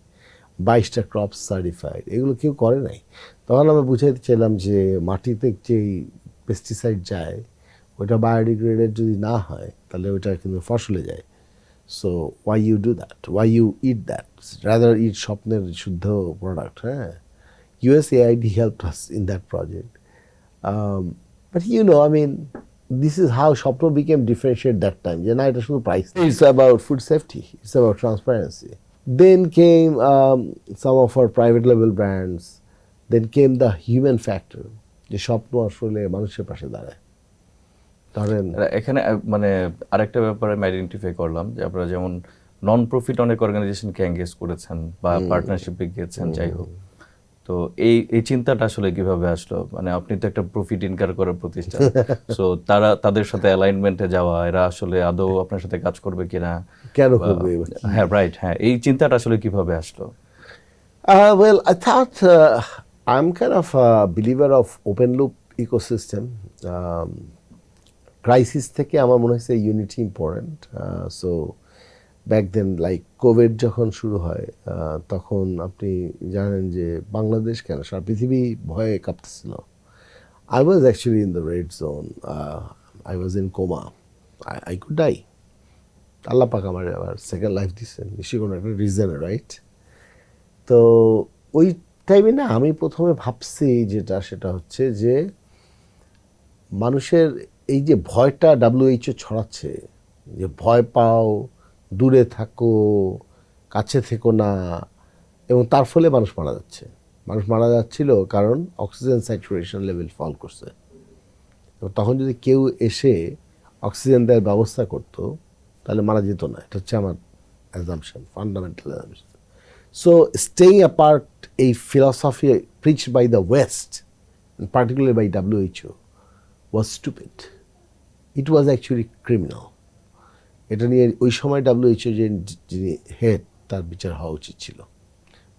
22টা ক্রপ সার্টিফাইড। এগুলো কেউ করে নাই। তখন আমি বুঝাইতে চাইলাম যে মাটিতে যেই পেস্টিসাইড যায়, ওইটা বায়োডিগ্রেডেড যদি না হয় তাহলে ওইটা কিন্তু ফসলে যায়। So why you do that, why you eat that, rather eat স্বপ্নের শুদ্ধ প্রোডাক্ট। হ্যাঁ, USAID helped us in that project. But I mean, this is how Shwapno became differentiated that time. It's about food safety, it's about transparency. Then came some of our private label brands. Then came the human factor, যে Shwapno আসলে মানুষের পাশে দাঁড়ায়। ধরেন এখানে মানে আরেকটা ব্যাপারে আমি আইডেন্টিফাই করলাম যে আপনারা যেমন নন প্রফিট অনেক অর্গানাইজেশনকে এঙ্গেজ করেছেন বা পার্টনারশিপে গিয়েছেন, যাই হোক। তো এই চিন্তাটা আসলে কিভাবে আসলো? মানে আপনি তো একটা প্রফিট ইনকার করার প্রতিষ্ঠান, সো তাদের সাথে অ্যালাইনমেন্টে যাওয়া, এরা আসলে আদৌ আপনার সাথে কাজ করবে কিনা, কেন করবে? হ্যাঁ, রাইট, হ্যাঁ, এই চিন্তাটা আসলে কিভাবে আসলো? Well, I thought I'm kind of a believer of open loop ecosystem. Crisis থেকে আমার মনে হচ্ছে unity important. So back then like Covid যখন শুরু হয়, তখন আপনি জানেন যে বাংলাদেশ কেন সারা পৃথিবী ভয়ে কাঁপতেছিল। I was actually in the red zone, I was in coma, I could die. Allah পাক আমার আবার সেকেন্ড লাইফ দিচ্ছেন, নিশ্চয়ই কোনো একটা রিজনে, রাইট? তো ওই টাইমে না আমি প্রথমে ভাবছি সেটা হচ্ছে যে মানুষের এই যে ভয়টা WHO ছড়াচ্ছে, যে ভয় পাও, দূরে থাকো, কাছে থেকো না, এবং তার ফলে মানুষ মারা যাচ্ছে। মানুষ মারা যাচ্ছিল কারণ অক্সিজেন স্যাচুরেশন লেভেল ফল করছে। তখন যদি কেউ এসে অক্সিজেন দেওয়ার ব্যবস্থা করতো তাহলে মারা যেত না। এটা হচ্ছে আমার assumption, fundamental assumption. So staying apart, এই philosophy preached by the west, particularly by WHO, was stupid. It was actually criminal. এটা নিয়ে ওই সময় WHO যিনি হেড, তার বিচার হওয়া উচিত ছিল,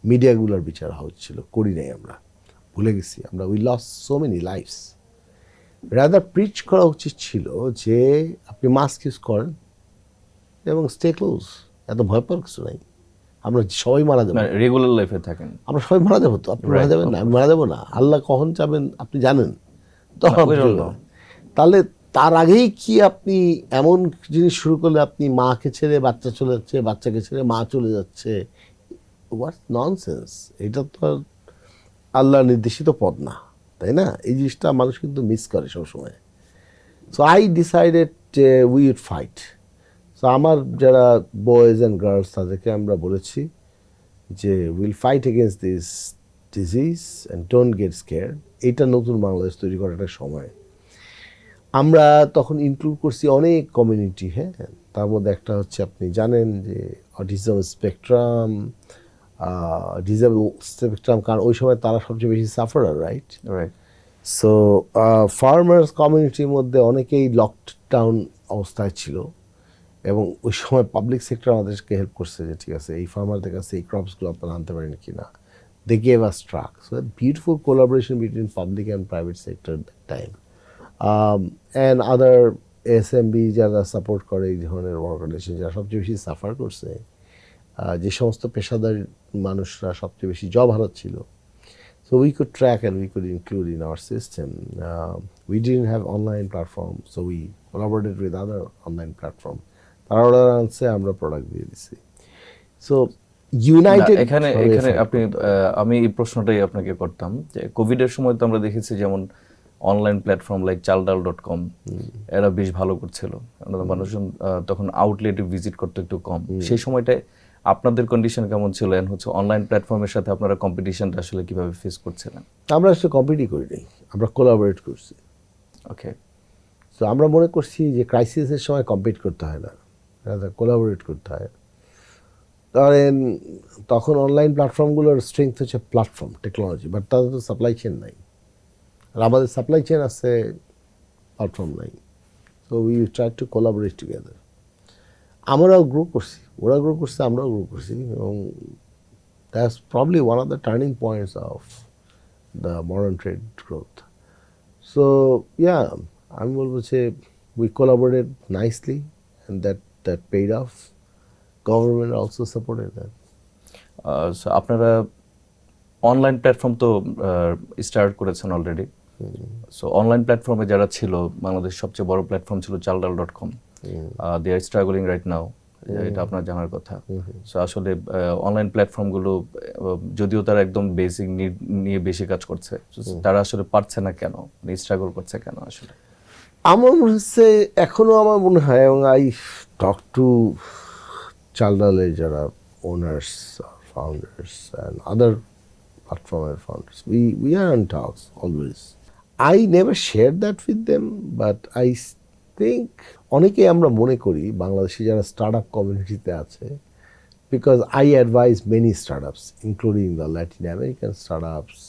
মিডিয়াগুলোর বিচার হওয়া উচিত ছিল। করি নাই আমরা, ভুলে গেছি আমরা। We lose so many lifes. Rather preach করা উচিত ছিল যে আপনি মাস্ক ইউজ করেন এবং স্টে ক্লোজ, এত ভয় পাওয়ার কিছু নাই। আমরা সবাই মারা যাবো, রেগুলার লাইফে থাকেন, আমরা সবাই মারা যাবো, তো আপনি মারা যাবেন না, আমি মারা যাবো না, আল্লাহ কখন চাবেন আপনি জানেন তো। তাহলে তার আগেই কি আপনি এমন জিনিস শুরু করলে আপনি মাকে ছেড়ে বাচ্চা চলে যাচ্ছে, বাচ্চাকে ছেড়ে মা চলে যাচ্ছে, হোয়াট ননসেন্স। এটা তো আর আল্লাহর নির্দেশিত পথ না, তাই না? এই জিনিসটা মানুষ কিন্তু মিস করে সবসময়। সো আই ডিসাইডেড যে উই উড ফাইট। সো আমার যারা বয়েজ অ্যান্ড গার্লস তাদেরকে আমরা বলেছি যে will fight against this disease and don't get scare. এইটা নতুন বাংলাদেশ তৈরি করার একটা সময়। আমরা তখন ইনক্লুড করছি অনেক কমিউনিটি, হ্যাঁ, তার মধ্যে একটা হচ্ছে আপনি জানেন যে অটিজম স্পেকট্রাম, ডিজেবল স্পেকট্রাম, কারণ ওই সময় তারা সবচেয়ে বেশি সাফারার, রাইট? সো ফার্মার্স কমিউনিটির মধ্যে অনেকেই লকডাউন অবস্থায় ছিল, এবং ওই সময় পাবলিক সেক্টর আমাদেরকে হেল্প করছে যে ঠিক আছে এই ফার্মারদের কাছে এই ক্রপসগুলো আপনারা আনতে পারেন কি না। They gave us truck. So beautiful collaboration between public and private sector that time. And other SMB যারা সাপোর্ট করে এই ধরনের অর্গানাইজেশন, যারা সবচেয়ে বেশি সাফার করছে, যে সমস্ত পেশাদার মানুষরা সবচেয়ে বেশি job হারাচ্ছিল। So we could track and we could include in our system. We didn't have online platform, so we collaborated with other online platform. তারা অর্ডার আনছে, আমরা প্রোডাক্ট দিয়ে দিছি। সো ইউনাইটেড এখানে আপনি আমি এই প্রশ্নটাই আপনাকে করতাম যে কোভিডের সময় তো আমরা দেখেছি যেমন অনলাইন প্ল্যাটফর্ম লাইক চালডাল.com এরা বেশ ভালো করছিল, মানুষজন তখন আউটলেটে ভিজিট করতে একটু কম। সেই সময়টায় আপনাদের কন্ডিশন কেমন ছিল, এন্ড হচ্ছে অনলাইন প্ল্যাটফর্মের সাথে আপনারা কম্পিটিশনটা আসলে কিভাবে ফেস করছিলেন? আমরা আসলে কম্পিটই করি নাই, আমরা কোলাবোরেট করছি। ওকে। সো আমরা মনে করছি যে ক্রাইসিসের সময় কম্পিট করতে হয় না, কোলাবোরেট করতে হয়। কারণ তখন অনলাইন প্ল্যাটফর্মগুলোর স্ট্রেংথ হচ্ছে প্ল্যাটফর্ম টেকনোলজি, বাট তাদের তো সাপ্লাই চেন নাই, আর আমাদের সাপ্লাই চেন আছে, প্ল্যাটফর্ম নাই। So we try two collaborate together. আমরাও গ্রো করছি, ওরা গ্রো করছে, আমরাও গ্রো করছি, এবং that's probably one of the turning points of the modern trade growth. So yeah, আমি বলবো যে we collaborated nicely and that paid of. Government also supported that. So আপনারা অনলাইন প্ল্যাটফর্ম তো স্টার্ট করেছেন অলরেডি। সো অনলাইন প্ল্যাটফর্মে যারা ছিল, বাংলাদেশ সবচেয়ে বড় প্ল্যাটফর্ম ছিল চালডাল.com, দে আর স্ট্রাগলিং রাইট নাও, এটা আপনার জানার কথা। সো আসলে অনলাইন প্ল্যাটফর্মগুলো যদিও তারা একদম বেসিক নিড নিয়ে বেশি কাজ করছে, তারা আসলে পারছে না কেন, স্ট্রাগল করছে কেন আসলে? আমার মনে হচ্ছে এখনো আমার মনে হয়, এবং আই টক টু চালডালের যারা owners, founders and other platform founders, we are on talks always. I never shared that with them, but I think অনেকে আমরা মনে করি বাংলাদেশে যারা স্টার্টআপ কমিউনিটিতে আছে, because I advise many startups including the Latin American startups,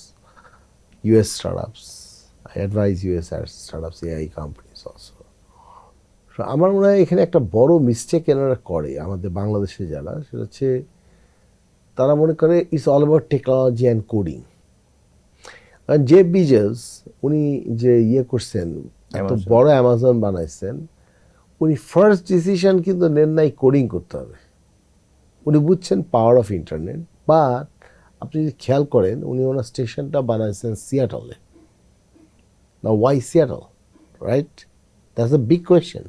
US startups. I advise US startups, AI companies also. So আমার মনে হয় এখানে একটা বড় মিস্টেক এনারা করে আমাদের বাংলাদেশে যারা, সেটা হচ্ছে তারা মনে করে it's all about technology and coding. Jeff Bezos উনি যে করছেন, এত বড় অ্যামাজন বানাইছেন, উনি ফার্স্ট ডিসিশন কিন্তু নেন নাই কোডিং করতে হবে। উনি বুঝছেন পাওয়ার অফ ইন্টারনেট, বাট আপনি যদি খেয়াল করেন উনি ওনার স্টেশনটা বানাইছেন সিয়াটলে। না, why Seattle, right? That's a big question.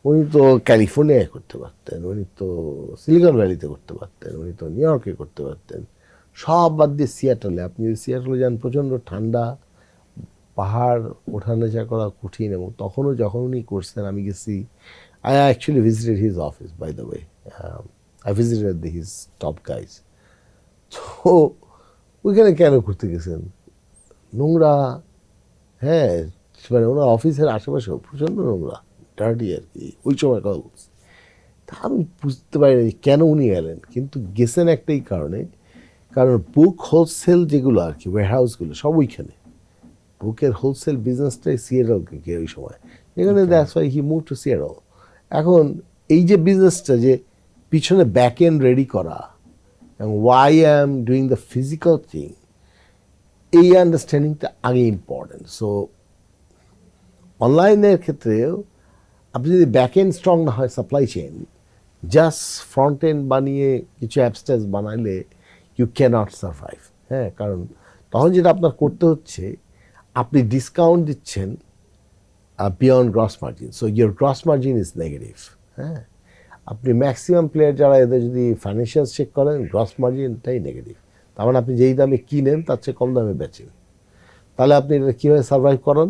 উনি তো ক্যালিফোর্নিয়ায় করতে পারতেন, উনি তো সিলিকন ভ্যালিতে করতে পারতেন, উনি তো নিউ ইয়র্কে করতে পারতেন, সব বাদ দিয়ে সিয়াটলে। আপনি যদি সিয়াটলে যান, প্রচণ্ড ঠান্ডা, পাহাড় ওঠা নেচা করা কঠিন। এবং তখনও যখন উনি করছেন, আমি গেছি, I actually visited his office, by the way, I visited his top guys. তো ওইখানে কেন করতে গেছেন? নোংরা, হ্যাঁ, মানে ওনার অফিসের আশেপাশেও প্রচণ্ড নোংরা, ডার্টি আর কি, ওই সময় কথা বলছি। তা আমি বুঝতে পারি না কেন উনি গেলেন, কিন্তু গেছেন একটাই কারণে, কারণ বুক হোলসেল যেগুলো আর কি, ওয়ারহাউসগুলো সব ওইখানে। বুকের হোলসেল বিজনেসটাই সিয়াটলকে গিয়ে ওই সময়, এখানে that's why he move to Seattle. এখন এই যে বিজনেসটা, যে পিছনে ব্যাক এন্ড রেডি করা, এবং why I am doing the physical thing, এই আন্ডারস্ট্যান্ডিংটা আগে ইম্পর্টেন্ট। সো অনলাইনের ক্ষেত্রেও আপনি যদি ব্যাক এন্ড স্ট্রং না হয়, supply chain, just front end বানিয়ে কিছু অ্যাপস্টেস বানাইলে ইউ ক্যানট সার্ভাইভ। হ্যাঁ, কারণ তখন যেটা আপনার করতে হচ্ছে, আপনি ডিসকাউন্ট দিচ্ছেন beyond gross margin, so your gross margin is negative. হ্যাঁ, আপনি ম্যাক্সিমাম প্লেয়ার যারা এদের যদি ফাইন্যান্সিয়াল চেক করেন, গ্রস মার্জিনটাই নেগেটিভ। তার মানে আপনি যেই দামে কিনেন তার চেয়ে কম দামে বেচেন। তাহলে আপনি এটা কীভাবে সার্ভাইভ করেন?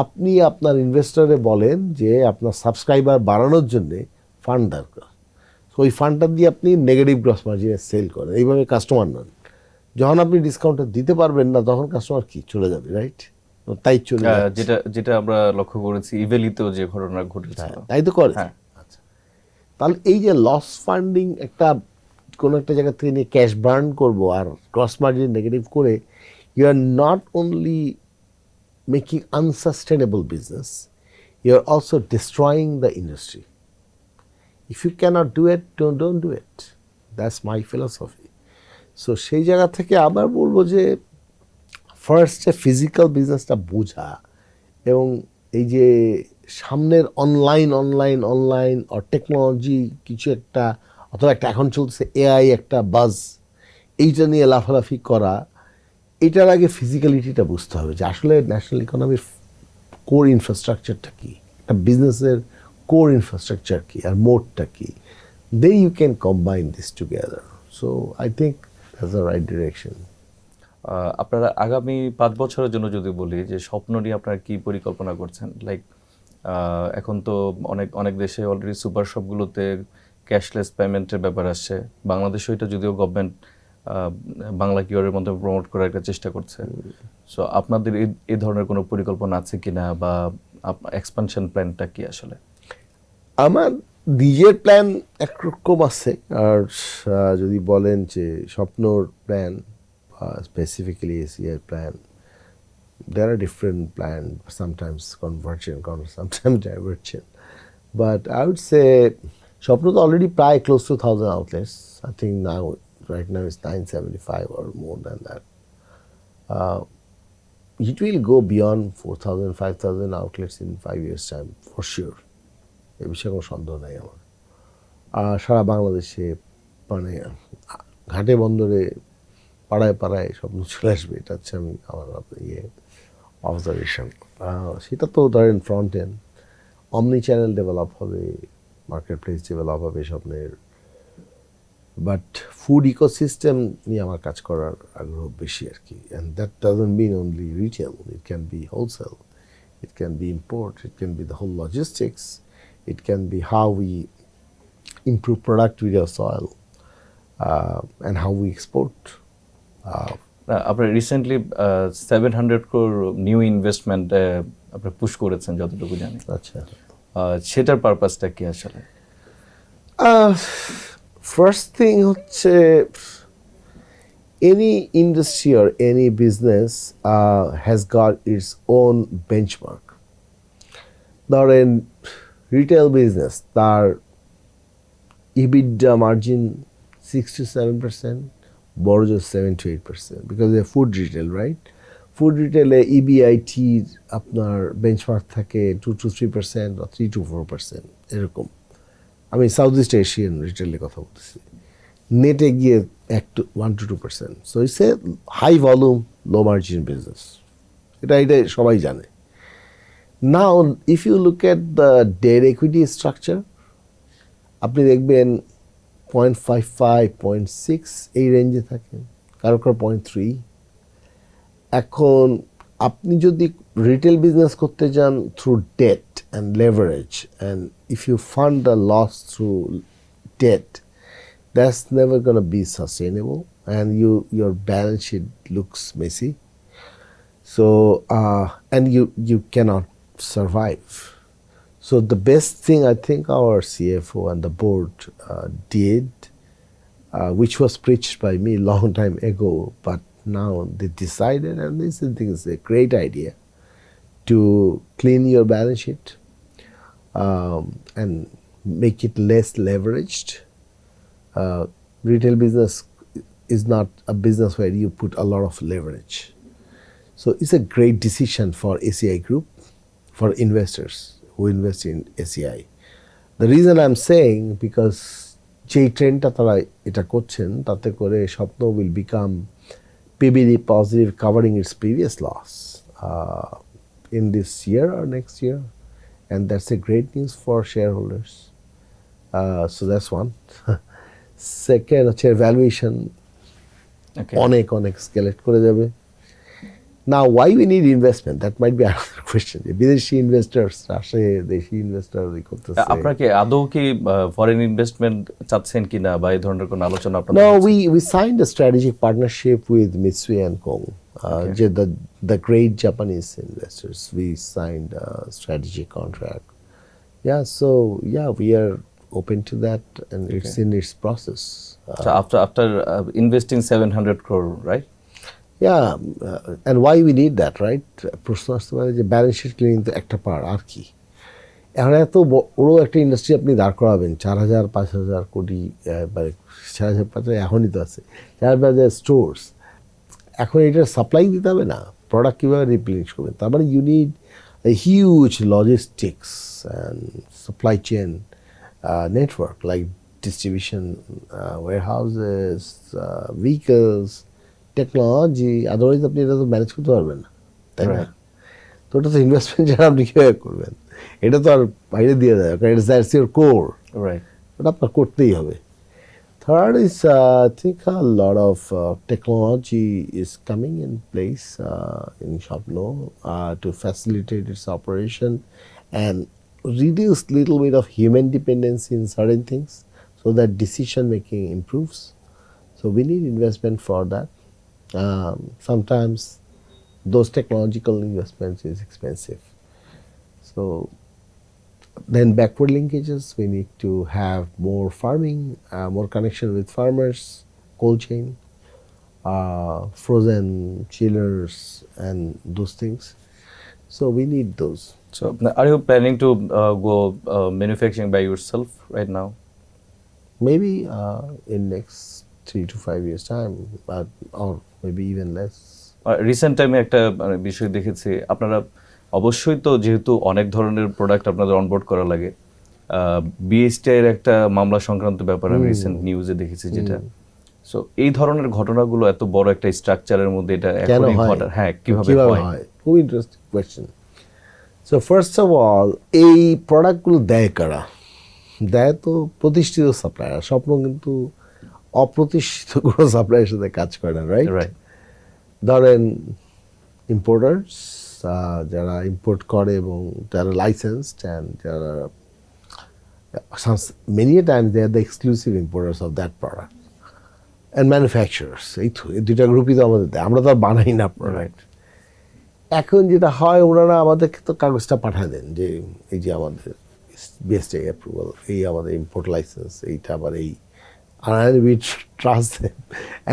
আপনি আপনার ইনভেস্টরে বলেন যে আপনার সাবস্ক্রাইবার বাড়ানোর জন্যে ফান্ড দরকার, তো ওই ফান্ডটা দিয়ে আপনি নেগেটিভ গ্রস মার্জিনে সেল করেন, এইভাবে কাস্টমার নন। যখন আপনি ডিসকাউন্টটা দিতে পারবেন না, তখন কাস্টমার কি চলে যাবে, রাইট? তাই চলে যাবে, যেটা আমরা লক্ষ্য করেছি ইভেলিতেও যে ঘটনা ঘটেছিল। তাই তো করে। হ্যাঁ। আচ্ছা, তাহলে এই যে লস ফান্ডিং একটা কোনো একটা জায়গা থেকে নিয়ে ক্যাশ বার্ন করবো আর গ্রস মার্জিন নেগেটিভ করে, you are not only making unsustainable business, you are also destroying the industry. If you can't do it, don't do it, that's my philosophy. So সেই জায়গা থেকে আবার বলবো যে ফার্স্টে ফিজিক্যাল বিজনেসটা বোঝা, এবং এই যে সামনের অনলাইন অর টেকনোলজি কিছু একটা, অথবা একটা এখন চলছে এআই একটা বাজ, এইটা নিয়ে লাফালাফি করা, এটার আগে ফিজিক্যালিটিটা বুঝতে হবে যে আসলে ন্যাশনাল ইকোনমির কোর ইনফ্রাস্ট্রাকচারটা কী, একটা বিজনেসের কোর ইনফ্রাস্ট্রাকচার কী আর মোডটা কী, then you can combine this together. So I think that's the right direction. আপনারা আগামী 5 বছরের জন্য যদি বলি যে স্বপ্ন নিয়ে আপনারা কি পরিকল্পনা করছেন? লাইক এখন তো অনেক দেশে অলরেডি সুপার শপগুলোতে ক্যাশলেস পেমেন্টের ব্যাপার আসছে। বাংলাদেশও এটা যদিও গভর্নমেন্ট বাংলা কিওরের মধ্যে প্রমোট করার একটা চেষ্টা করছে। সো আপনাদের এই ধরনের কোনো পরিকল্পনা আছে কিনা, বা এক্সপানশন প্ল্যানটা কি আসলে? আমার নিজের প্ল্যান একরকম আছে, আর যদি বলেন যে স্বপ্নর plan, specifically ACI plan, there are different plans, sometimes convergent, sometimes divergent. But I would say Shwapno is already probably close to 1,000 outlets. I think right now it's 975 or more than that. It will go beyond 4,000, 5,000 outlets in 5 years' time, for sure. এ বিষয়ে কোনো সন্দেহ নাই আমার। সারা বাংলাদেশে মানে ঘাটে বন্দরে পাড়ায় পাড়ায় স্বপ্ন চলে আসবে, এটা হচ্ছে আমার অবজারভেশন। সেটা তো ধরেন ফ্রন্ট এন্ড অমনি চ্যানেল ডেভেলপ হবে, মার্কেট প্লেস ডেভেলপ হবে স্বপ্নের, বাট ফুড ইকোসিস্টেম নিয়ে আমার কাজ করার আগ্রহ বেশি আর কি। And that doesn't mean only retail, it can be wholesale, it can be import, it can be the whole logistics, it can be how we improve productivity of soil, and how we export. আপনারা recently 700 crore new investment আপনারা push করেছেন যতটুকু জানি। আচ্ছা, সেটার পারপাসটা কি আসলে? First thing হচ্ছে any industry or any business has got its own benchmark. ধরেন রিটেল বিজনেস, তার EBITDA মার্জিন 6 to 7%, বড় জোর 7 to 8%, because a food retail, right? Food রিটেলে EBITর আপনার বেঞ্চমার্ক থাকে 2 to 3% বা 3 to 4%, এরকম। আমি সাউথ ইস্ট এশিয়ান রিটেলের কথা বলতেছি। নেটে গিয়ে 1 to 2%। So it's a high volume low margin business, এটা সবাই জানে। Now, if you look at the debt equity structure, আপনি দেখবেন 0.55, 0.6 এই রেঞ্জে থাকে, কারো 0.3। এখন আপনি যদি রিটেল বিজনেস করতে যান through debt and leverage, and if you fund the loss through debt, that's never going to be sustainable, and your balance sheet looks messy. So, and you cannot survive. So the best thing I think our CFO and the board did, which was preached by me long time ago, but now they decided, and this I think is a great idea, to clean your balance sheet and make it less leveraged. Retail business is not a business where you put a lot of leverage. So it's a great decision for ACI Group, for investors who invest in ACI. The reason I am saying because যেই ট্রেন্ডটা তারা এটা করছেন তাতে করে Shwapno will become PBD positive covering its previous loss in this year or next year, and that's a great news for shareholders. So that's one. Second, হচ্ছে valuation অনেক escalate করে যাবে. Now, why we need investment? That might be another question. বিদেশি investors আসে, দেশি investor করতেছে. আপনাকে আদৌ কি ফরেন ইনভেস্টমেন্ট চাচ্ছেন কিনা বা এই ধরনের কোনো আলোচনা আপনাদের? No, we signed a strategic partnership with Mitsui and Kong. The great Japanese investors. We signed a strategic contract. Yeah, so we are open to that, and it's in its process. So after investing 700 crore, right? Yeah, and why we need that, right? প্রশ্ন আসতে পারে যে balance sheet cleaning তো একটা part, আর কি এখন এত বড় একটা ইন্ডাস্ট্রি আপনি দাঁড় করাবেন 4,000-5,000 কোটি, 4,000 এখনই তো আছে 4,000 স্টোরস, এখন এটার সাপ্লাই দিতে হবে না, প্রোডাক্ট কীভাবে রিপ্লেনিশ করবেন? তার মানে you need a huge logistics and supply chain network like distribution warehouses, vehicles, technology, otherwise আপনি এটা তো ম্যানেজ করতে পারবেন না, তাই না? তো ওটা তো ইনভেস্টমেন্ট ছাড়া আপনি কীভাবে করবেন? এটা তো আর বাইরে দিয়ে দেয়, কারণ এটা দ্যাটস ইউর কোর, ওটা আপনার করতেই হবে. Third is, I think a lot of technology is coming in place in Shwapno to facilitate its operation and reduce little bit of human dependency in certain things so that decision making improves. So we need investment for that. Sometimes those technological investments is expensive. So then backward linkages, we need to have more farming, more connection with farmers, cold chain, frozen chillers and those things. So we need those. So are you planning to go manufacturing by yourself right now? Maybe in next 3 to 5 years time, but or maybe even less. Recent টাইমে একটা বিষয় দেখেছি, আপনারা অবশ্যই তো যেহেতু অনেক ধরনের প্রোডাক্ট আপনাদের অনবোর্ড করা লাগে, বিএসটিআই এর একটা মামলা সংক্রান্ত ব্যাপার আমি রিসেন্ট নিউজে দেখেছি যেটা, সো এই ধরনের ঘটনাগুলো এত বড় একটা স্ট্রাকচারের মধ্যে এটা এখনই ঘটে, হ্যাঁ কিভাবে হয়? খুব interesting question. So first of all, এই প্রোডাক্টগুলো দেয় কারা? দেয় তো প্রতিষ্ঠিত সাপ্লায়ার. স্বপ্ন কিন্তু অপ্রতিষ্ঠিত কোনো সাপ্লায়ারের সাথে কাজ করে না, রাইট? ধরেন ইম্পোর্টার্স, যারা ইম্পোর্ট করে এবং যারা লাইসেন্সড অ্যান্ড যারা many times they are the exclusive importers of that product and manufacturers. এই তো এই দুইটা গ্রুপই তো আমাদের দেয়, আমরা তো আর বানাই না প্রোডাক্ট. এখন যেটা হয়, ওনারা আমাদেরকে তো কাগজটা পাঠায় দেন যে এই যে আমাদের বিএসটিআই অ্যাপ্রুভাল, এই আমাদের ইম্পোর্ট লাইসেন্স, এইটা আবার এই, and we trust them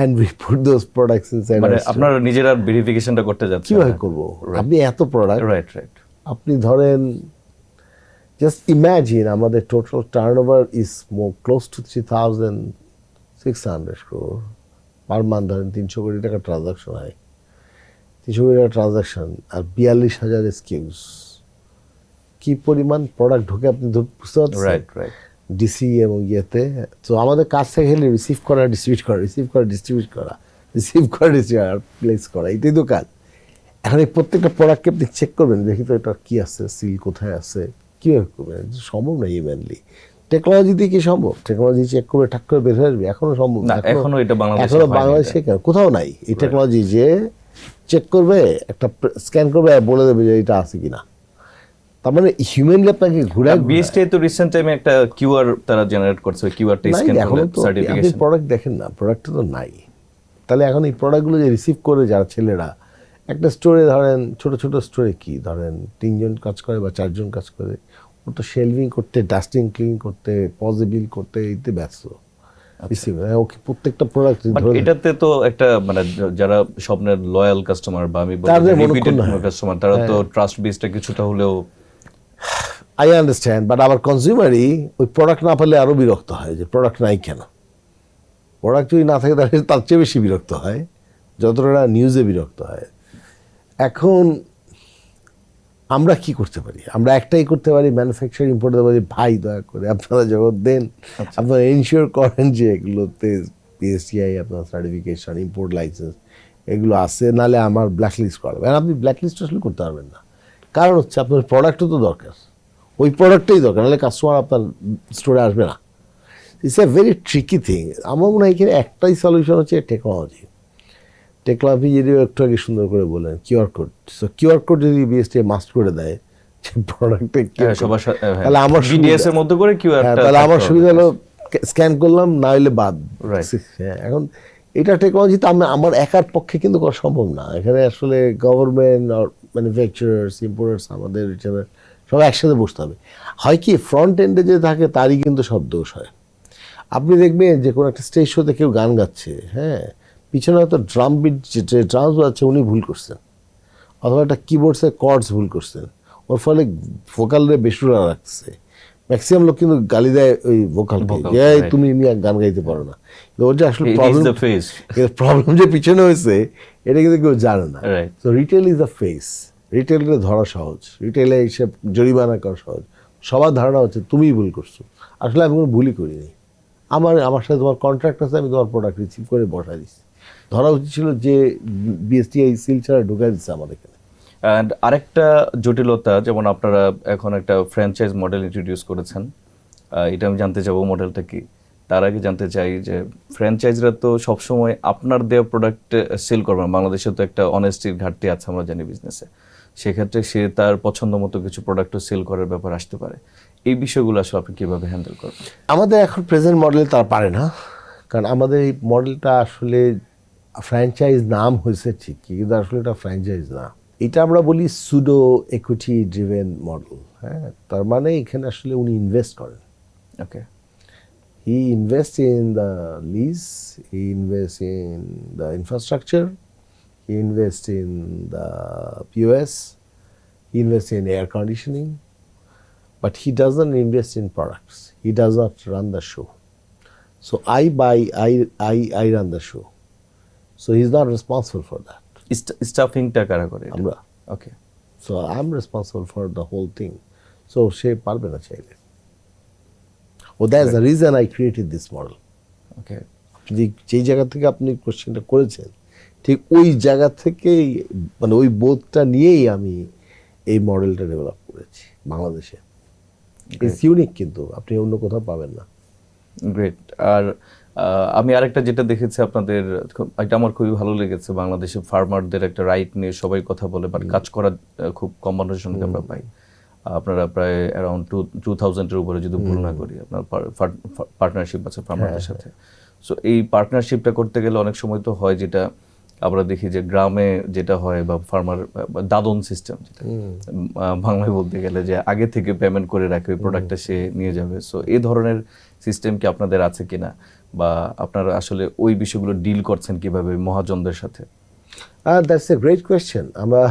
and we put those products inside. মানে আপনারা নিজেরা ভেরিফিকেশনটা করতে যাচ্ছেন, কিভাবে করব? আপনি এত প্রোডাক্ট, রাইট, আপনি ধরেন জাস্ট ইমাজিন আমাদের total turnover is more close two 3,600 crore per month. ধরেন 300 কোটি টাকা ট্রানজাকশন হয়, 300 কোটি টাকা ট্রানজাকশন আর 42,000 SKUs, কি পরিমাণ প্রোডাক্ট ঢুকে আপনি বুঝতে পারছেন? রাইট. ডিসি এবং ইয়েতে. তো আমাদের কাছ থেকে গেলে রিসিভ করা, ডিস্ট্রিবিউট করা, রিসিভ করা, ডিস্ট্রিবিউট করা, রিসিভ করা, ডিস্ট্রিবিউট আর প্লেস করা, এটাই তো কাজ. এখন এই প্রত্যেকটা প্রোডাক্টকে আপনি চেক করবেন, দেখি তো এটা কী আছে, সিল কোথায় আছে, কীভাবে করবেন? সম্ভব না. ইভেনলি টেকনোলজি দিয়ে কি সম্ভব? টেকনোলজি চেক করবে, ঠাক করে বের হয়ে আসবে? এখনো সম্ভব না. এখনো এটা বাংলাদেশে কোথাও নাই এই টেকনোলজি যে চেক করবে, একটা স্ক্যান করবে আর বলে দেবে যে এটা আছে কিনা. তার মানে হিউম্যানলি আপনাকে ঘুরে. বিএসটিআই তো রিসেন্ট টাইমে একটা কিউআর তারা জেনারেট করছে, কিউআরটা স্ক্যান করে সার্টিফিকেশন. আপনি প্রোডাক্ট দেখেন না, প্রোডাক্টটা তো নাই. তাহলে এখন এই প্রোডাক্টগুলো যে রিসিভ করে যারা ছেলেরা একটা স্টোরে, ধরেন ছোট ছোট স্টোরে কি ধরেন 3 জন কাজ করে বা 4 জন কাজ করে, ও তো শেলভিং করতে, ডাস্টিং ক্লিন করতে, পজিবিল করতে, এইতে ব্যস্ত. ওকে প্রত্যেকটা প্রোডাক্ট এটাতে তো একটা মানে যারা স্বপ্নের লয়াল কাস্টমার বা আমি রিপিটেড কাস্টমার, তারা তো ট্রাস্ট বেসটা কিছুটা হলেও, আই আন্ডারস্ট্যান্ড, বাট আবার কনজিউমারই ওই প্রোডাক্ট না পেলে আরও বিরক্ত হয় যে প্রোডাক্ট নাই কেন. প্রোডাক্ট যদি না থাকে তাহলে তার চেয়ে বেশি বিরক্ত হয়, যতটা নিউজে বিরক্ত হয়. এখন আমরা কি করতে পারি? আমরা একটাই করতে পারি, ম্যানুফ্যাকচার ইম্পোর্ট করতে পারি। ভাই দয়া করে আপনারা যখন দেন আপনারা এনশিওর করেন যে এগুলোতে পিএসটিআই আপনার সার্টিফিকেশন, ইম্পোর্ট লাইসেন্স এগুলো আছে, নাহলে আমার ব্ল্যাকলিস্ট করাবেন। আর আপনি ব্ল্যাকলিস্ট আসলে করতে পারবেন না, কারণ হচ্ছে আপনার প্রোডাক্টও তো দরকার, ওই প্রোডাক্টটাই দরকার, নাহলে কাস্টমার আপনার স্টোরে আসবে না। It's a very tricky thing. আমার মনে হয় এখানে একটাই সলিউশন হচ্ছে টেকনোলজি। টেকনোলজি যদি একটু আগে সুন্দর করে বলেন QR code, so QR code যদি বিএসটিআই মাস্ট করে দেয় যে প্রোডাক্টে, তাহলে আমার বিডিএস এর মধ্যে করে কিউআর, তাহলে আমার সুবিধা হলো স্ক্যান করলাম, না হলে বাদ। এখন এটা টেকনোলজিতে আমার একার পক্ষে কিন্তু করা সম্ভব না। এখানে আসলে গভর্নমেন্ট আর ম্যানুফ্যাকচারার্স, ইম্পোর্টার্স, আমাদের সব একসাথে বসতে হবে। হয় কি, ফ্রন্ট এন্ডে যে থাকে তারই কিন্তু সব দোষ হয়। আপনি দেখবেন যে কোনো একটা স্টেজ শোতে কেউ গান গাচ্ছে, হ্যাঁ, পিছনে হয়তো ড্রাম বিট, যে ড্রামস বাজছে উনি ভুল করছেন, অথবা একটা কিবোর্ডসের কর্ডস ভুল করছেন, ওর ফলে ভোকালে বেসুরা রাখছে। ম্যাক্সিমাম লোক কিন্তু গালি দেয় ওই ভোকালকে, যে তুমি গান গাইতে পারো না। ওর যে আসলে প্রবলেম যে পিছনে হয়েছে এটা কিন্তু কেউ জানে না। তো রিটেল ইজ দ্য ফেস। রিটেলকে ধরা সহজ, রিটেলে এসে জরিমানা করা সহজ। সবার ধারণা হচ্ছে তুমিই ভুল করছো, আসলে আমি কোনো ভুলই করিনি। আমার সাথে তোমার কন্ট্রাক্ট আছে, আমি তোমার প্রোডাক্ট রিসিভ করে বসাই দিচ্ছি। ধরা উচিত ছিল যে বিএসটিআই সিল ছাড়া ঢুকাই দিচ্ছে আমাদের এখানে। অ্যান্ড আরেকটা জটিলতা, যেমন আপনারা এখন একটা ফ্র্যাঞ্চাইজ মডেল ইন্ট্রোডিউস করেছেন, এটা আমি জানতে চাবো মডেলটা কি। তার আগে জানতে চাই যে ফ্র্যাঞ্চাইজরা তো সবসময় আপনার দেওয়া প্রোডাক্ট সেল করবে না। বাংলাদেশে তো একটা অনেস্টির ঘাটতি আছে, আমরা জানি বিজনেসে। সেক্ষেত্রে সে তার পছন্দ মতো কিছু প্রোডাক্টও সেল করার ব্যাপার আসতে পারে। এই বিষয়গুলো আসলে আপনি কীভাবে হ্যান্ডেল করবেন? আমাদের এখন প্রেজেন্ট মডেল তারা পারে না, কারণ আমাদের এই মডেলটা আসলে ফ্র্যাঞ্চাইজ নাম হয়েছে ঠিকই, কিন্তু আসলে এটা ফ্র্যাঞ্চাইজ না। এটা আমরা বলি সুডো ইকুইটি ড্রিভেন মডেল। হ্যাঁ, তার মানে এখানে আসলে উনি ইনভেস্ট করেন। Okay, he invest in the lease, he invest in the infrastructure, he invest in the POS, he invest in air conditioning, but he doesn't invest in products. He does not run the show. So I run the show. So he's not responsible for that. স্টাফিংটা কারা করে? আমরা। ওকে, So I'm responsible for the whole thing. So সে পারবে না চাইলে। That's the reason I created this model. ওকে, যেই জায়গা থেকে আপনি কোশ্চেনটা করেছেন, ঠিক ওই জায়গা থেকেই, মানে ওই বোধটা নিয়েই আমি এই মডেলটা ডেভেলপ করেছি বাংলাদেশে। ইটস ইউনিক, কিন্তু আপনি অন্য কোথাও পাবেন না। গ্রেট। আর আমি আরেকটা যেটা দেখেছি আপনাদের, এটা আমার খুবই ভালো লেগেছে, বাংলাদেশে ফার্মারদের একটা রাইট নিয়ে সবাই কথা বলে, বাট কাজ করার খুব কম মানুষের সঙ্গে আমরা পাই। আপনারা প্রায় অ্যারাউন্ড 2000-এর উপরে যদি ভুল না করি আপনার পার্টনারশিপ আছে ফার্মারদের সাথে। সো এই পার্টনারশিপটা করতে গেলে অনেক সময় তো হয় যেটা আমরা দেখি যে গ্রামে যেটা হয়, বা ফার্মার দাদন সিস্টেম, যেটা বাংলায় বলতে গেলে যে আগে থেকে পেমেন্ট করে রাখে ওই প্রোডাক্টটা সে নিয়ে যাবে। সো এই ধরনের সিস্টেম কি আপনাদের আছে কিনা, বা আপনারা আসলে ওই বিষয়গুলো ডিল করছেন কিভাবে মহাজনদের সাথে? That's a great question. আমরা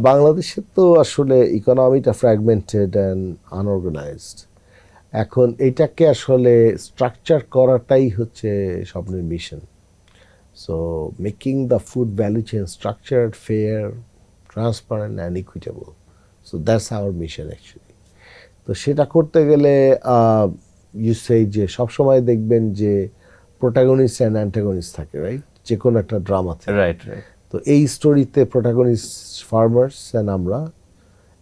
বাংলাদেশে তো আসলে ইকোনমিটা ফ্র্যাগমেন্টেড অ্যান্ড আনঅর্গানাইজড। এখন এইটাকে আসলে স্ট্রাকচার করাটাই হচ্ছে স্বপ্নের mission. So making the food value chain structured, fair, transparent and equitable. So that's our mission actually. তো সেটা করতে গেলে you say যে সবসময় দেখবেন যে প্রোটাগনিস্ট অ্যান্ড অ্যান্টাগনিস্ট থাকে, রাইট? যে কোনো একটা ড্রামাতে, রাইট রাইট। তো এই স্টোরিতে প্রোটাগনিস্ট ফার্মার্স অ্যান্ড আমরা,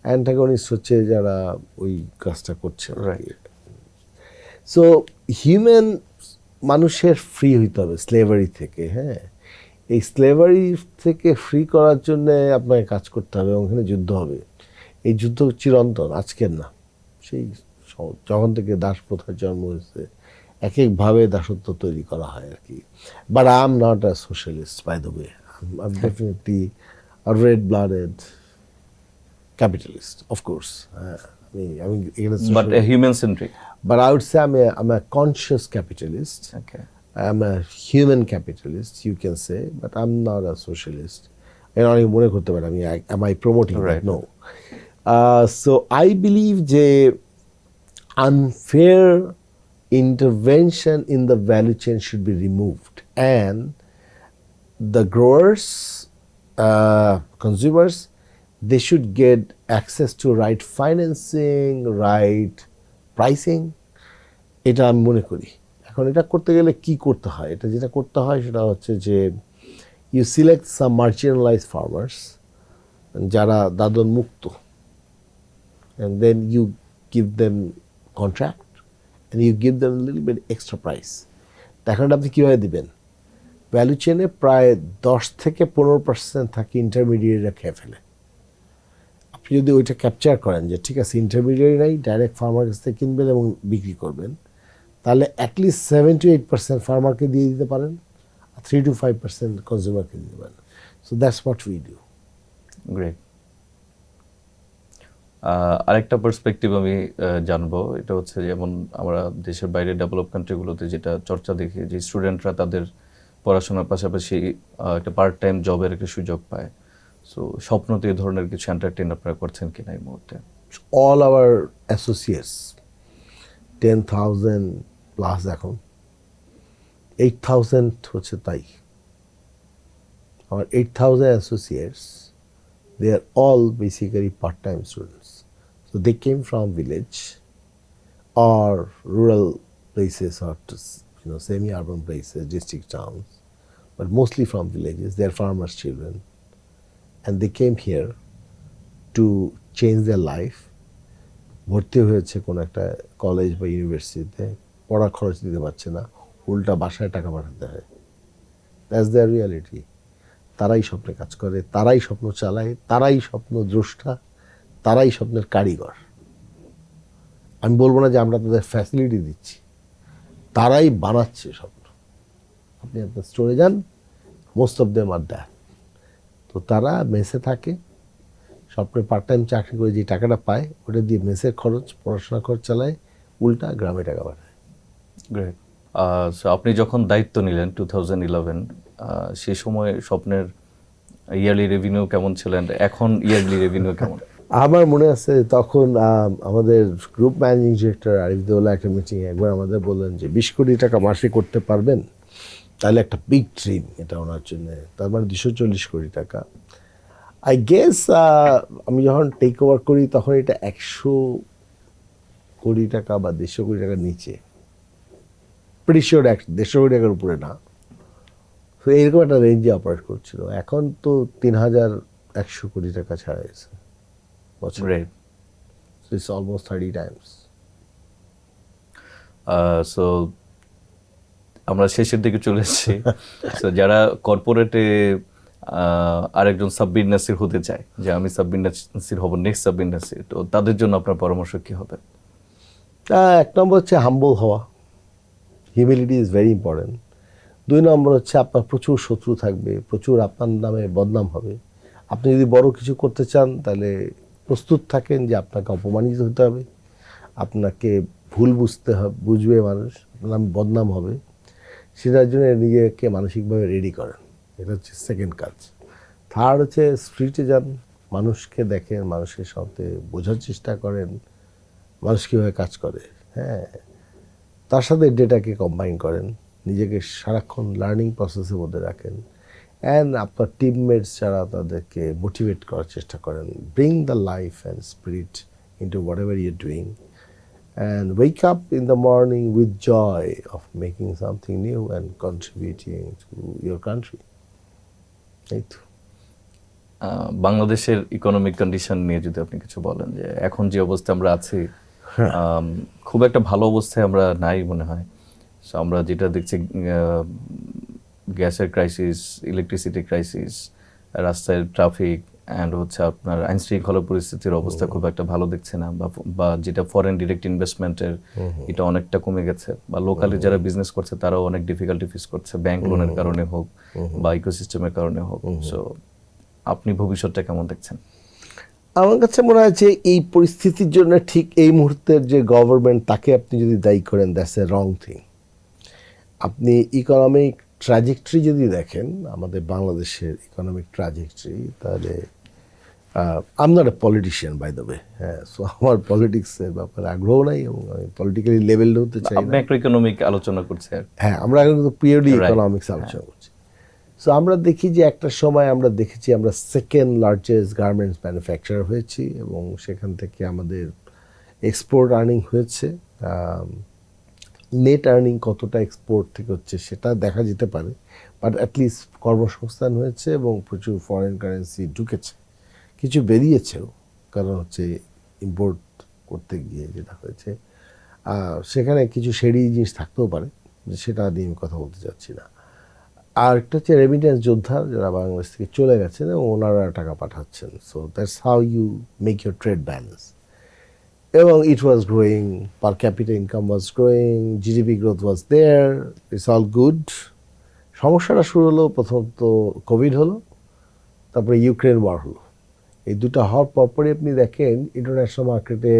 অ্যান্টাগনিস্ট হচ্ছে যারা ওই কাজটা করছে, রাইট? সো হিউম্যান মানুষের ফ্রি হইতে হবে স্লেভারি থেকে। হ্যাঁ, এই স্লেভারি থেকে ফ্রি করার জন্য আপনাকে কাজ করতে হবে, এবং ওখানে যুদ্ধ হবে। এই যুদ্ধ চিরন্তন, আজকের না, সেই যখন থেকে দাস প্রথার জন্ম হয়েছে এক একভাবে দাসত্ব তৈরি করা হয় আর কি। But I am not a socialist, by the way. I am definitely a red blooded capitalist, of course. But a human-centric. But I would say I'm a conscious capitalist. Okay. I'm a human capitalist, you can say, but I'm not a socialist. অনেক মনে করতে পারে আমি, am I promoting that? No. So I believe যে unfair intervention in the value chain should be removed, and the growers, consumers, they should get access to right financing, right pricing. এটা আমি মনে করি। এখন এটা করতে গেলে কি করতে হয়, এটা যেটা করতে হয় সেটা হচ্ছে যে you select some marginalized farmers যারা দাদন মুক্ত, and then you give them contract and you give them a little bit extra price. এখন আপনি কীভাবে দিবেন? ভ্যালু চেনে প্রায় 10 থেকে 15% থাকে ইন্টারমিডিয়েটরা খেয়ে ফেলে। আপনি যদি ওইটা ক্যাপচার করেন যে ঠিক আছে ইন্টারমিডিয়েট নাই, ডাইরেক্ট ফার্মার কাছ থেকে কিনবেন এবং বিক্রি করবেন, তাহলে অ্যাটলিস্ট 7 to 8% ফার্মারকে দিয়ে দিতে পারেন, 3 to 5% কনজিউমারকে দিতে পারেন। So that's what we do. Great. আরেকটা পার্সপেক্টিভ আমি জানবো, এটা হচ্ছে যেমন আমরা দেশের বাইরে ডেভেলপ কান্ট্রিগুলোতে যেটা চর্চা দেখি যে স্টুডেন্টরা তাদের পড়াশোনার পাশাপাশি একটা পার্ট টাইম জবের একটা সুযোগ পায়। সো স্বপ্নতে এই ধরনের কিছু এন্টারটেইন আপনারা করছেন কিনা এই মুহূর্তে? অল আওয়ার অ্যাসোসিয়েটস 10,000 প্লাস, এখন 8,000 হচ্ছে তাই। আমার 8,000 associates, they are all basically part-time students. So they came from village or rural places or semi-urban places, district towns, but mostly from villages. They are farmers' children. And they came here to change their life. ভর্তি হয়েছে কোনো একটা college বা ইউনিভার্সিটিতে, পড়া খরচ দিতে পারছে না, উল্টা বাসায় টাকা পাঠাতে হয়। That's the reality. তারাই স্বপ্নে কাজ করে, তারাই স্বপ্ন চালায়, তারাই স্বপ্ন দ্রষ্টা, তারাই স্বপ্নের কারিগর। আমি বলবো না যে আমরা তাদের ফ্যাসিলিটি দিচ্ছি, তারাই বানাচ্ছে স্বপ্ন। আপনি আপনার স্টোরে যান, most of them are that. তো তারা মেসে থাকে, স্বপ্নে পার্ট টাইম চাকরি করে যে টাকাটা পায় ওটা দিয়ে মেসের খরচ, পড়াশোনা খরচ চালায়, উল্টা গ্রামে টাকা পাঠায়। গ্রেট। সো আপনি যখন দায়িত্ব নিলেন 2011, সেই সময় স্বপ্নের ইয়ারলি রেভিনিউ কেমন ছিলেন, এখন ইয়ারলি রেভিনিউ কেমন? আমার মনে আছে তখন আমাদের গ্রুপ ম্যানেজিং ডিরেক্টর আরিফদৌল্লাহ একটা মিটিংয়ে একবার আমাদের বললেন যে 20 কোটি টাকা মাসে করতে পারবেন, তাহলে একটা বিগ ড্রিম এটা ওনার জন্য। তার মানে 240 কোটি টাকা। আই গেস আমি যখন টেক ওভার করি তখন এটা 100 কোটি টাকা বা 150 কোটি টাকার নিচে, প্রিটি শিওর 150 কোটি টাকার উপরে না। তো এইরকম একটা রেঞ্জে অপারেট করছিল। এখন তো 3,100 কোটি টাকা ছাড়া গেছে বছরে। So it's almost 30 times. So আমরা শেষের দিকে চলে এসেছি। সো যারা কর্পোরেটে আরেকজন সাব্বির নাসির হতে চায়, যে আমি সাব্বির নাসির হব, নেক্সট সাব্বির নাসির, তো তাদের জন্য আপনার পরামর্শ কি হবে? এক নম্বর হচ্ছে হাম্বল হওয়া, হিউমিলিটি ইজ ভেরি ইম্পর্টেন্ট। 2 নম্বর হচ্ছে আপনার প্রচুর শত্রু থাকবে, প্রচুর আপনার নামে বদনাম হবে। আপনি যদি বড় কিছু করতে চান তাহলে প্রস্তুত থাকেন যে আপনাকে অপমানিত হতে হবে, আপনাকে ভুল বুঝবে মানুষ, আপনার নামে বদনাম হবে। সেটার জন্য নিজেকে মানসিকভাবে রেডি করেন, এটা হচ্ছে সেকেন্ড কাজ। থার্ড হচ্ছে স্ট্রিটে যান, মানুষকে দেখেন, মানুষের সাথে বোঝার চেষ্টা করেন মানুষ কীভাবে কাজ করে। হ্যাঁ, তার সাথে ডেটাকে কম্বাইন করেন, নিজেকে সারাক্ষণ লার্নিং প্রসেসের মধ্যে রাখেন, অ্যান্ড আপনার টিমমেটস যারা তাদেরকে মোটিভেট করার চেষ্টা করেন। Bring the life and spirit into whatever you doing, and wake up in the morning with joy of making something new and contributing to your country. এই তো। বাংলাদেশের ইকোনমিক কন্ডিশন নিয়ে যদি আপনি কিছু বলেন, যে এখন যে অবস্থা আমরা আছি, খুব একটা ভালো অবস্থায় আমরা নাই মনে হয়। সো আমরা যেটা দেখছি, গ্যাসের ক্রাইসিস, ইলেকট্রিসিটি ক্রাইসিস, রাস্তায় ট্রাফিক, অ্যান্ড হচ্ছে আপনার আইন শৃঙ্খলা পরিস্থিতির অবস্থা খুব একটা ভালো দেখছে না, বা যেটা ফরেন ডিরেক্ট ইনভেস্টমেন্টের এটা অনেকটা কমে গেছে, বা লোকালি যারা বিজনেস করছে তারাও অনেক ডিফিকাল্টি ফেস করছে, ব্যাংক লোনের কারণে হোক বা ইকোসিস্টেমের কারণে হোক। সো আপনি ভবিষ্যৎটা কেমন দেখছেন? আমার কাছে মনে হয় যে এই পরিস্থিতির জন্য ঠিক এই মুহূর্তের যে গভর্নমেন্ট, তাকে আপনি যদি দায়ী করেন, দ্যাটস এ রং থিং। আপনি ইকোনমিক ট্র্যাজেক্টরি যদি দেখেন, আমাদের বাংলাদেশের ইকোনমিক ট্র্যাজেক্টরি, তাহলে I am not a politician by the way. হ্যাঁ, সো আমার পলিটিক্সের ব্যাপারে আগ্রহ নাই এবং আমি পলিটিক্যালি লেভেলড হতে চাই না। ম্যাক্রো ইকোনমিক আলোচনা করছে। হ্যাঁ, আমরা এখন কিন্তু পিওরলি ইকোনমিক্স আলোচনা করছি। সো আমরা দেখি যে একটা সময় আমরা দেখেছি আমরা সেকেন্ড লার্জেস্ট গার্মেন্টস ম্যানুফ্যাকচারার হয়েছি এবং সেখান থেকে আমাদের এক্সপোর্ট আর্নিং হয়েছে। নেট আর্নিং কতটা এক্সপোর্ট থেকে হচ্ছে সেটা দেখা যেতে পারে, বাট অ্যাটলিস্ট কর্মসংস্থান হয়েছে এবং প্রচুর ফরেন কারেন্সি ঢুকেছে, কিছু বেরিয়েছেও, কারণ হচ্ছে ইম্পোর্ট করতে গিয়ে যেটা হয়েছে সেখানে কিছু শেডি জিনিস থাকতেও পারে, সেটা নিয়ে আমি কথা বলতে চাচ্ছি না। আর একটা হচ্ছে রেমিটেন্স যোদ্ধা যারা বাংলাদেশ থেকে চলে গেছেন এবং ওনারা টাকা পাঠাচ্ছেন। So that's how you make your trade balance. এবং it was growing, per capita income was growing, GDP growth was there, it's all good. সমস্যাটা শুরু হলো প্রথমত কোভিড হলো, তারপরে ইউক্রেন ওয়ার হলো। এই দুটো হওয়ার পরপরই আপনি দেখেন ইন্টারন্যাশনাল মার্কেটে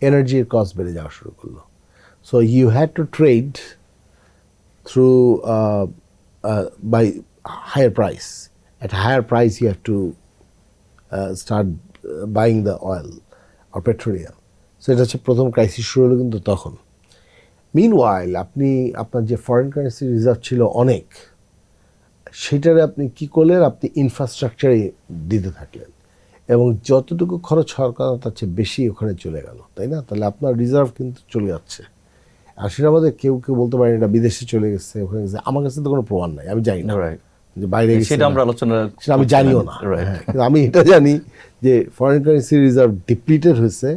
এনার্জির কস্ট বেড়ে যাওয়া শুরু করলো। So you had to trade through by higher price. At a higher price you have to start buying the oil or petroleum. So এটা হচ্ছে প্রথম ক্রাইসিস শুরু হলো কিন্তু তখন। মিনওয়াইল আপনি আপনার যে ফরেন কারেন্সি রিজার্ভ ছিল অনেক, সেটারে আপনি কি করলেন, আপনি ইনফ্রাস্ট্রাকচারে দিতে থাকলেন এবং যতটুকু খরচ হওয়ার কথা তার চেয়ে বেশি ওখানে চলে গেল, তাই না? তাহলে আপনার রিজার্ভ কিন্তু চলে যাচ্ছে। আর সেটা আমাদের কেউ কেউ বলতে পারেন এটা বিদেশে চলে গেছে, ওখানে গেছে। আমার কাছে তো কোনো প্রমাণ নাই, আমি জানি না যে বাইরে গেছে, সেটা আমরা আলোচনা, সেটা আমি জানিও না। কিন্তু আমি এটা জানি যে ফরেন কারেন্সি রিজার্ভ ডিপ্লিটেড হয়েছে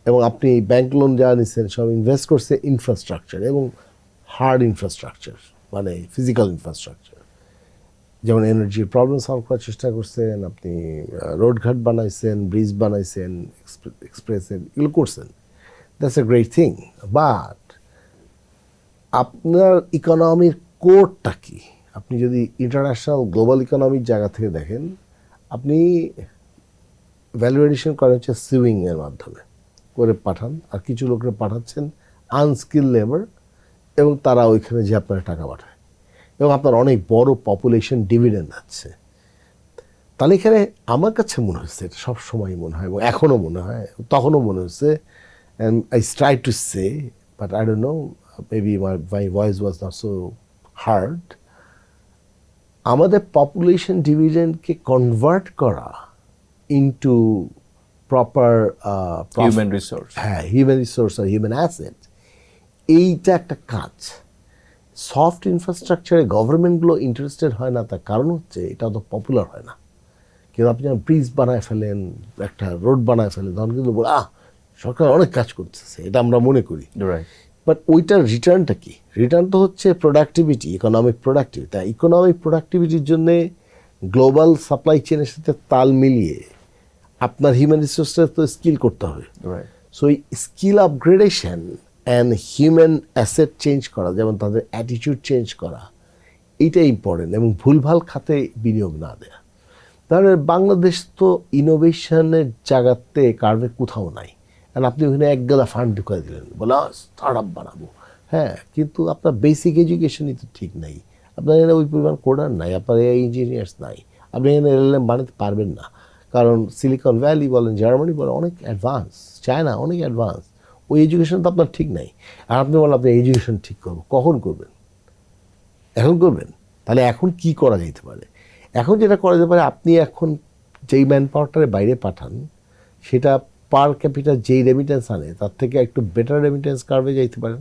এবং আপনি ব্যাংক লোন যা নিচ্ছেন সব ইনভেস্ট করছে ইনফ্রাস্ট্রাকচার এবং হার্ড ইনফ্রাস্ট্রাকচার, মানে ফিজিক্যাল ইনফ্রাস্ট্রাকচার। যেমন এনার্জির প্রবলেম সলভ করার চেষ্টা করছেন, আপনি রোডঘাট বানাইছেন, ব্রিজ বানাইছেন, এক্সপ্রেসের, এগুলো করছেন। That's a great thing. But আপনার ইকোনমির কোরটা কি? আপনি যদি ইন্টারন্যাশনাল গ্লোবাল ইকোনমির জায়গা থেকে দেখেন, আপনি ভ্যালু এডিশন করেন হচ্ছে সুইংয়ের মাধ্যমে করে পাঠান, আর কিছু লোকরা পাঠাচ্ছেন আনস্কিল লেবার এবং তারা ওইখানে যে আপনার টাকা পাঠায় এবং আপনার অনেক বড় পপুলেশন ডিভিডেন্ড আছে। তাহলে এখানে আমার কাছে মনে হচ্ছে, এটা সবসময় মনে হয় এবং এখনও মনে হয়, তখনও মনে হচ্ছে, and I try to say, but I don't know, maybe my voice was not so hard, আমাদের পপুলেশন ডিভিডেন্ডকে কনভার্ট করা into proper human resource, human resource আর হিউম্যান অ্যাসেট, এইটা একটা কাজ। সফট ইনফ্রাস্ট্রাকচারে গভর্নমেন্টগুলো ইন্টারেস্টেড হয় না, তার কারণ হচ্ছে এটা অত পপুলার হয় না। কিন্তু আপনি যখন ব্রিজ বানায় ফেলেন, একটা রোড বানায় ফেলেন, তখন কিন্তু সরকার অনেক কাজ করতেছে, এটা আমরা মনে করি। বাট ওইটার রিটার্নটা কি? রিটার্ন তো হচ্ছে প্রোডাক্টিভিটি, ইকোনমিক প্রোডাক্টিভিটি। তাই ইকোনমিক প্রোডাক্টিভিটির জন্যে গ্লোবাল সাপ্লাই চেনের সাথে তাল মিলিয়ে আপনার হিউম্যান রিসোর্সটা তো স্কিল করতে হবে। সো এই skill upgradation and human asset change করা, যেমন তাদের অ্যাটিটিউড চেঞ্জ করা, এইটাই ইম্পর্টেন্ট, এবং ভুলভাল খাতে বিনিয়োগ না দেয়া। তাহলে বাংলাদেশ তো ইনোভেশনের জায়গাতে কার্ভে কোথাও নাই, কারণ আপনি ওখানে এক গেলা ফান্ড ঢুকাই দিলেন, বলে স্টার্ট আপ বানাবো। হ্যাঁ, কিন্তু আপনার বেসিক এডুকেশনই তো ঠিক নাই, আপনার এখানে ওই পরিমাণ কোডার নাই, আপনার এই ইঞ্জিনিয়ার্স নাই, আপনি এখানে এলএলএম বানাতে পারবেন না। কারণ সিলিকন ভ্যালি বলেন, জার্মানি বলেন, অনেক অ্যাডভান্স, চায়না অনেক অ্যাডভান্স, ওই এডুকেশন তো আপনার ঠিক নাই। আর আপনি বলেন আপনি এডুকেশন ঠিক করবো, কখন করবেন? এখন করবেন? তাহলে এখন কি করা যেতে পারে? এখন যেটা করা যেতে পারে, আপনি এখন যেই ম্যান পাওয়ারটারে বাইরে পাঠান, সেটা পার ক্যাপিটা যেই রেমিটেন্স আনে তার থেকে একটু বেটার রেমিটেন্স কার্ভে যাইতে পারেন।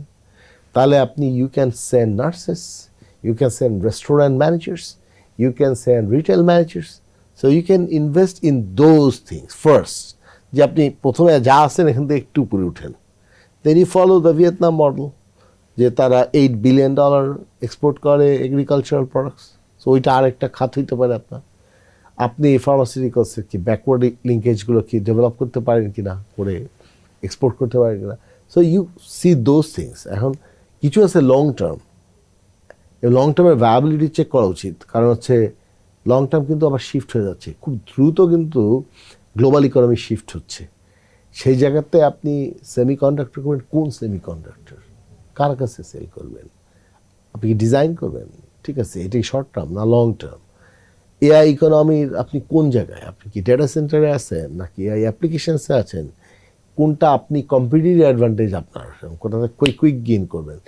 তাহলে আপনি you can send nurses, you can send restaurant managers, you can send retail managers. So you can invest in those things first, যে আপনি প্রথমে যা আছেন এখান থেকে একটু উপরে উঠেন। Then you follow the Vietnam model, যে তারা $8 বিলিয়ন এক্সপোর্ট করে এগ্রিকালচারাল প্রোডাক্টস। সো ওইটা আরেকটা খাত হইতে পারে আপনার। আপনি ফার্মাসিউটিক্যালসের কি ব্যাকওয়ার্ড লিঙ্কেজগুলো কি ডেভেলপ করতে পারেন কি না, করে এক্সপোর্ট করতে পারেন কি না। So you see those things. এখন কিছু আছে লং টার্ম, এই লং টার্মের ভ্যায়াবিলিটি চেক করা উচিত, কারণ হচ্ছে লং টার্ম কিন্তু আবার শিফট হয়ে যাচ্ছে খুব দ্রুত, কিন্তু গ্লোবাল ইকোনমি শিফট হচ্ছে। সেই জায়গাতে আপনি সেমিকন্ডাক্টর করবেন, কোন সেমিকন্ডাক্টর, কার কাছে সেল করবেন, আপনি কি ডিজাইন করবেন, ঠিক আছে, এটাই শর্ট টার্ম না লং টার্ম। এআই ইকোনমির আপনি কোন জায়গায়, আপনি কি ডেটা সেন্টারে আছেন নাকি এআই অ্যাপ্লিকেশনসে আছেন, কোনটা আপনি কম্পিটিটিভ অ্যাডভান্টেজ আপনার, কোনটাতে কুইক গেইন করবেন,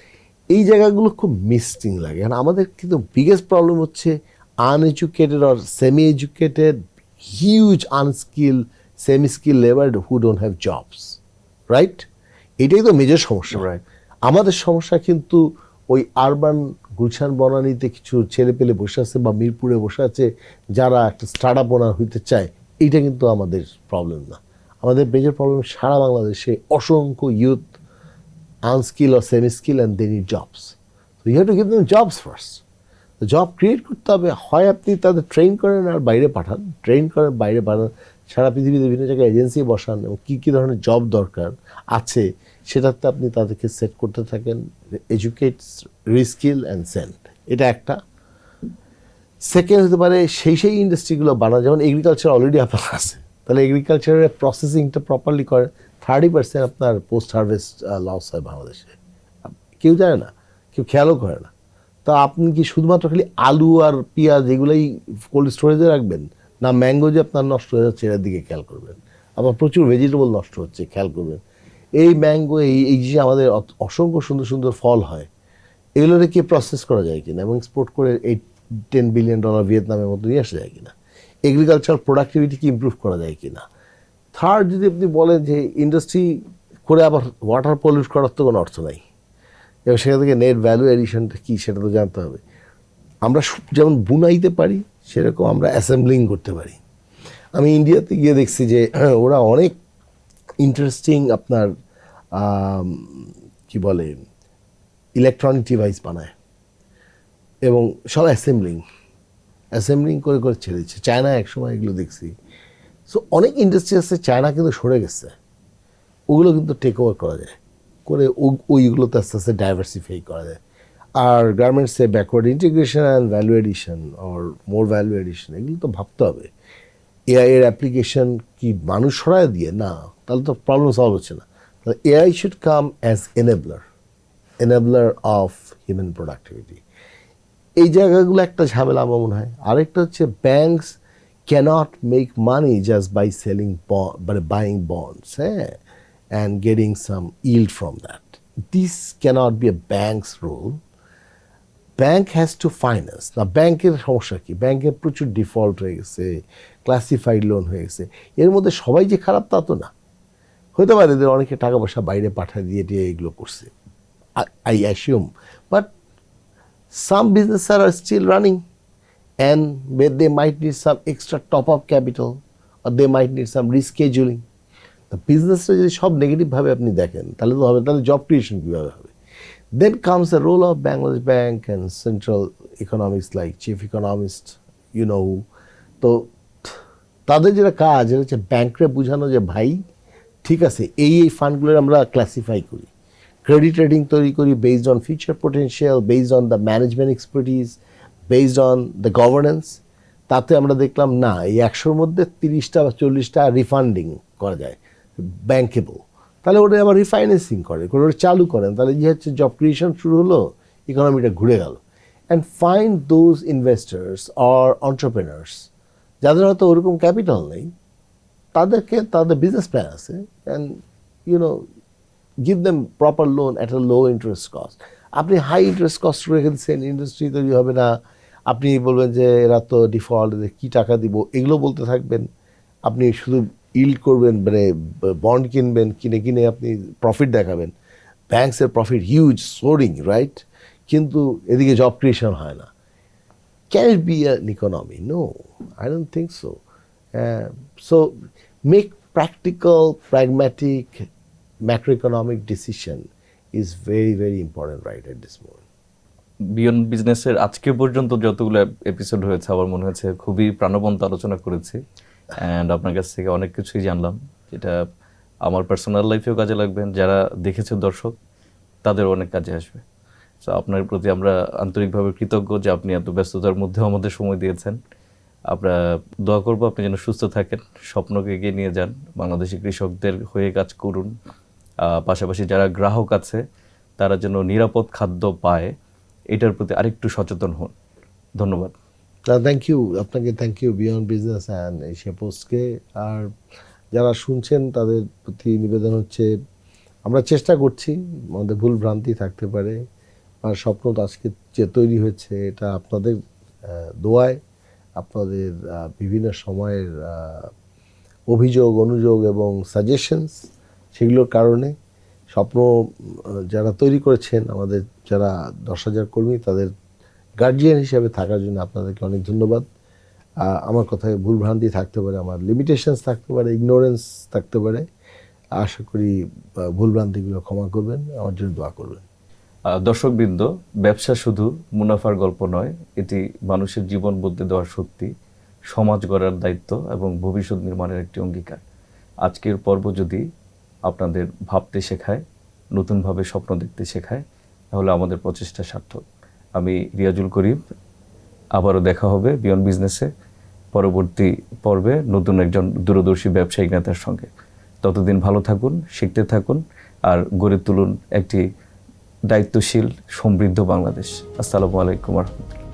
এই জায়গাগুলো খুব মিসিং লাগে। কারণ আমাদের কিন্তু বিগেস্ট প্রবলেম হচ্ছে uneducated or semi-educated, huge unskilled, semi-skilled labor who don't have jobs, right? এটাই তো মেজর সমস্যা। Right. আমাদের সমস্যা কিন্তু ওই আরবান গুলশান বনানীতে কিছু ছেলে পেলে বসে আছে বা মিরপুরে বসে আছে যারা একটা স্টার্ট আপ ওনার হইতে চায়, এইটা কিন্তু আমাদের প্রবলেম না। আমাদের মেজর প্রবলেম সারা বাংলাদেশে অসংখ্য youth unskilled or semi-skill and they need jobs. So you have to give them jobs first. তো জব ক্রিয়েট করতে হবে, হয় আপনি তাদের ট্রেন করেন আর বাইরে পাঠান, ট্রেন করেন বাইরে পাঠান, সারা পৃথিবীতে বিভিন্ন জায়গায় এজেন্সি বসান এবং কী কী ধরনের জব দরকার আছে সেটাতে আপনি তাদেরকে সেট করতে থাকেন, এডুকেট, রিস্কিল অ্যান্ড সেন্ড। এটা একটা। সেকেন্ড হতে পারে সেই ইন্ডাস্ট্রিগুলো বানা, যেমন এগ্রিকালচার অলরেডি আপনার আছে, তাহলে এগ্রিকালচারের প্রসেসিংটা প্রপারলি করে। 30% আপনার পোস্ট হারভেস্ট লস হয় বাংলাদেশে, কেউ জানে না, কেউ খেয়ালও করে না। তা আপনি কি শুধুমাত্র খালি আলু আর পেঁয়াজ এগুলোই কোল্ড স্টোরেজে রাখবেন, না ম্যাঙ্গো যে আপনার নষ্ট হয়ে যাচ্ছে এর দিকে খেয়াল করবেন? আবার প্রচুর ভেজিটেবল নষ্ট হচ্ছে, খেয়াল করবেন। এই ম্যাঙ্গো এই যে আমাদের অসংখ্য সুন্দর সুন্দর ফল হয়, এগুলোকে কি প্রসেস করা যায় কিনা এবং এক্সপোর্ট করে $10 বিলিয়ন ভিয়েতনামের মতো নিয়ে আসা যায় কিনা? এগ্রিকালচার প্রোডাক্টিভিটি কি ইমপ্রুভ করা যায় কিনা? থার্ড, যদি আপনি বলেন যে ইন্ডাস্ট্রি করে আবার ওয়াটার পলিউট করার তো কোনো অর্থ নাই, এবং সেখান থেকে নেট ভ্যালু এডিশনটা কী সেটা তো জানতে হবে। আমরা যেমন বুনাইতে পারি সেরকম আমরা অ্যাসেম্বলিং করতে পারি। আমি ইন্ডিয়াতে গিয়ে দেখছি যে ওরা অনেক ইন্টারেস্টিং আপনার কি বলে ইলেকট্রনিক ডিভাইস বানায় এবং সব অ্যাসেম্বলিং করে করে ছেড়ে দিচ্ছে। চায়না একসময় এগুলো দেখছি। সো অনেক ইন্ডাস্ট্রি আছে, চায়না কিন্তু সরে গেছে, ওগুলো কিন্তু টেক ওভার করা যায়, করে ওইগুলোতে আস্তে আস্তে ডাইভার্সিফাই করা যায়। আর গার্মেন্টসে backward integration and value addition or more value addition, এগুলো তো ভাবতে হবে। এআই এর অ্যাপ্লিকেশন কি মানুষ সরায় দিয়ে? না, তাহলে তো প্রবলেম সলভ হচ্ছে না। তাহলে AI should come as enabler of human productivity. এই জায়গাগুলো একটা ঝামেলা আমার মনে হয়। আরেকটা হচ্ছে banks can't make money just by selling মানে বাইং বন্ডস, হ্যাঁ, and getting some yield from that. This cannot be a bank's role. Bank has to finance. না, ব্যাংকের সমস্যা কি? ব্যাংকের প্রচুর ডিফল্ট হয়ে গেছে, ক্লাসিফাইড লোন হয়ে গেছে। এর মধ্যে সবাই যে খারাপ তা তো না, হতে পারে এদের অনেকে টাকা পয়সা বাইরে পাঠিয়ে দিয়ে এগুলো করছে, I assume. But some business are still running and where they might need some extra top-up capital or they might need some rescheduling. The বিজনেসটা যদি সব নেগেটিভভাবে আপনি দেখেন তাহলে তো হবে, তাহলে জব ক্রিয়েশন কীভাবে হবে? Then comes the role of Bangladesh bank and central economics like chief economist, তো তাদের যেটা কাজ এটা হচ্ছে ব্যাংকরে বোঝানো যে ভাই ঠিক আছে, এই ফান্ডগুলো আমরা ক্লাসিফাই করি, ক্রেডিট রেটিং তৈরি করি based on future potential, based on the management expertise, based on the governance. তাতে আমরা দেখলাম না, এই 100-র মধ্যে 30টা বা 40টা রিফান্ডিং করা যায়, ব্যাঙ্কেবল, তাহলে ওটা আবার রিফাইন্যান্সিং করে ওটা চালু করেন, তাহলে যে হচ্ছে জব ক্রিয়েশন শুরু হলো, ইকোনমিটা ঘুরে গেল। And find those investors or entrepreneurs যাদের হয়তো ওরকম ক্যাপিটাল নেই, তাদেরকে তাদের বিজনেস প্ল্যান আছে, and give them proper loan at a low interest cost. আপনি হাই ইন্টারেস্ট কস্ট রেখে দিচ্ছেন, ইন্ডাস্ট্রি তৈরি হবে না, আপনি বলবেন যে এরা তো ডিফল্ট, কী টাকা দিব, এগুলো বলতে থাকবেন। আপনি শুধু ইল্ড করবেন, মানে বন্ড কিনবেন, কিনে আপনি প্রফিট দেখাবেন, ব্যাংকসের প্রফিট হিউজ সোরিং, রাইট? কিন্তু এদিকে জব ক্রিয়েশন হয় না। Can it be an economy? No, I don't think so. So make practical, pragmatic macroeconomic decision is very, very important right at this moment. Beyond বিজনেসের আজকে পর্যন্ত যতগুলো episode হয়েছে আমার মনে হচ্ছে খুবই প্রাণবন্ত আলোচনা করেছি, অ্যান্ড আপনার কাছ থেকে অনেক কিছুই জানলাম, যেটা আমার পার্সোনাল লাইফেও কাজে লাগবে, যারা দেখেছে দর্শক তাদেরও অনেক কাজে আসবে। সো আপনার প্রতি আমরা আন্তরিকভাবে কৃতজ্ঞ যে আপনি এত ব্যস্ততার মধ্যেও আমাদের সময় দিয়েছেন। আমরা দোয়া করবো আপনি যেন সুস্থ থাকেন, স্বপ্নকে এগিয়ে নিয়ে যান, বাংলাদেশি কৃষকদের হয়ে কাজ করুন, পাশাপাশি যারা গ্রাহক আছে তারা যেন নিরাপদ খাদ্য পায়, এটার প্রতি আরেকটু সচেতন হন। ধন্যবাদ। থ্যাংক ইউ আপনাকে, thank you beyond business and Asia পোস্টকে। আর যারা শুনছেন তাদের প্রতি নিবেদন হচ্ছে, আমরা চেষ্টা করছি, আমাদের ভুল ভ্রান্তি থাকতে পারে, আর স্বপ্ন তো আজকে যে তৈরি হয়েছে এটা আপনাদের দোয়ায়, আপনাদের বিভিন্ন সময়ের অভিযোগ, অনুযোগ এবং সাজেশনস, সেগুলোর কারণে স্বপ্ন যারা তৈরি করেছেন, আমাদের যারা 10,000 কর্মী, তাদের গার্জিয়ান হিসেবে থাকার জন্য আপনাদেরকে অনেক ধন্যবাদ। আমার কথায় ভুলভ্রান্তি থাকতে পারে, আমার লিমিটেশনস থাকতে পারে, ইগনোরেন্স থাকতে পারে। আশা করি ভুলভ্রান্তিগুলো ক্ষমা করবেন, আমার জন্য দোয়া করবেন। দর্শকবৃন্দ, ব্যবসা শুধু মুনাফার গল্প নয়, এটি মানুষের জীবন বদলে দেওয়ার শক্তি, সমাজ গড়ার দায়িত্ব এবং ভবিষ্যৎ নির্মাণের একটি অঙ্গীকার। আজকের পর্ব যদি আপনাদের ভাবতে শেখায়, নতুনভাবে স্বপ্ন দেখতে শেখায়, তাহলে আমাদের প্রচেষ্টা সার্থক। আমি রিয়াজুল করিম, আবারও দেখা হবে বিয়ন্ড বিজনেসে পরবর্তী পর্বে নতুন একজন দূরদর্শী ব্যবসায়িক নেতার সঙ্গে। ততদিন ভালো থাকুন, শিখতে থাকুন, আর গড়ে তুলুন একটি দায়িত্বশীল সমৃদ্ধ বাংলাদেশ। আসসালামু আলাইকুম ওয়া রাহমাতুল্লাহ।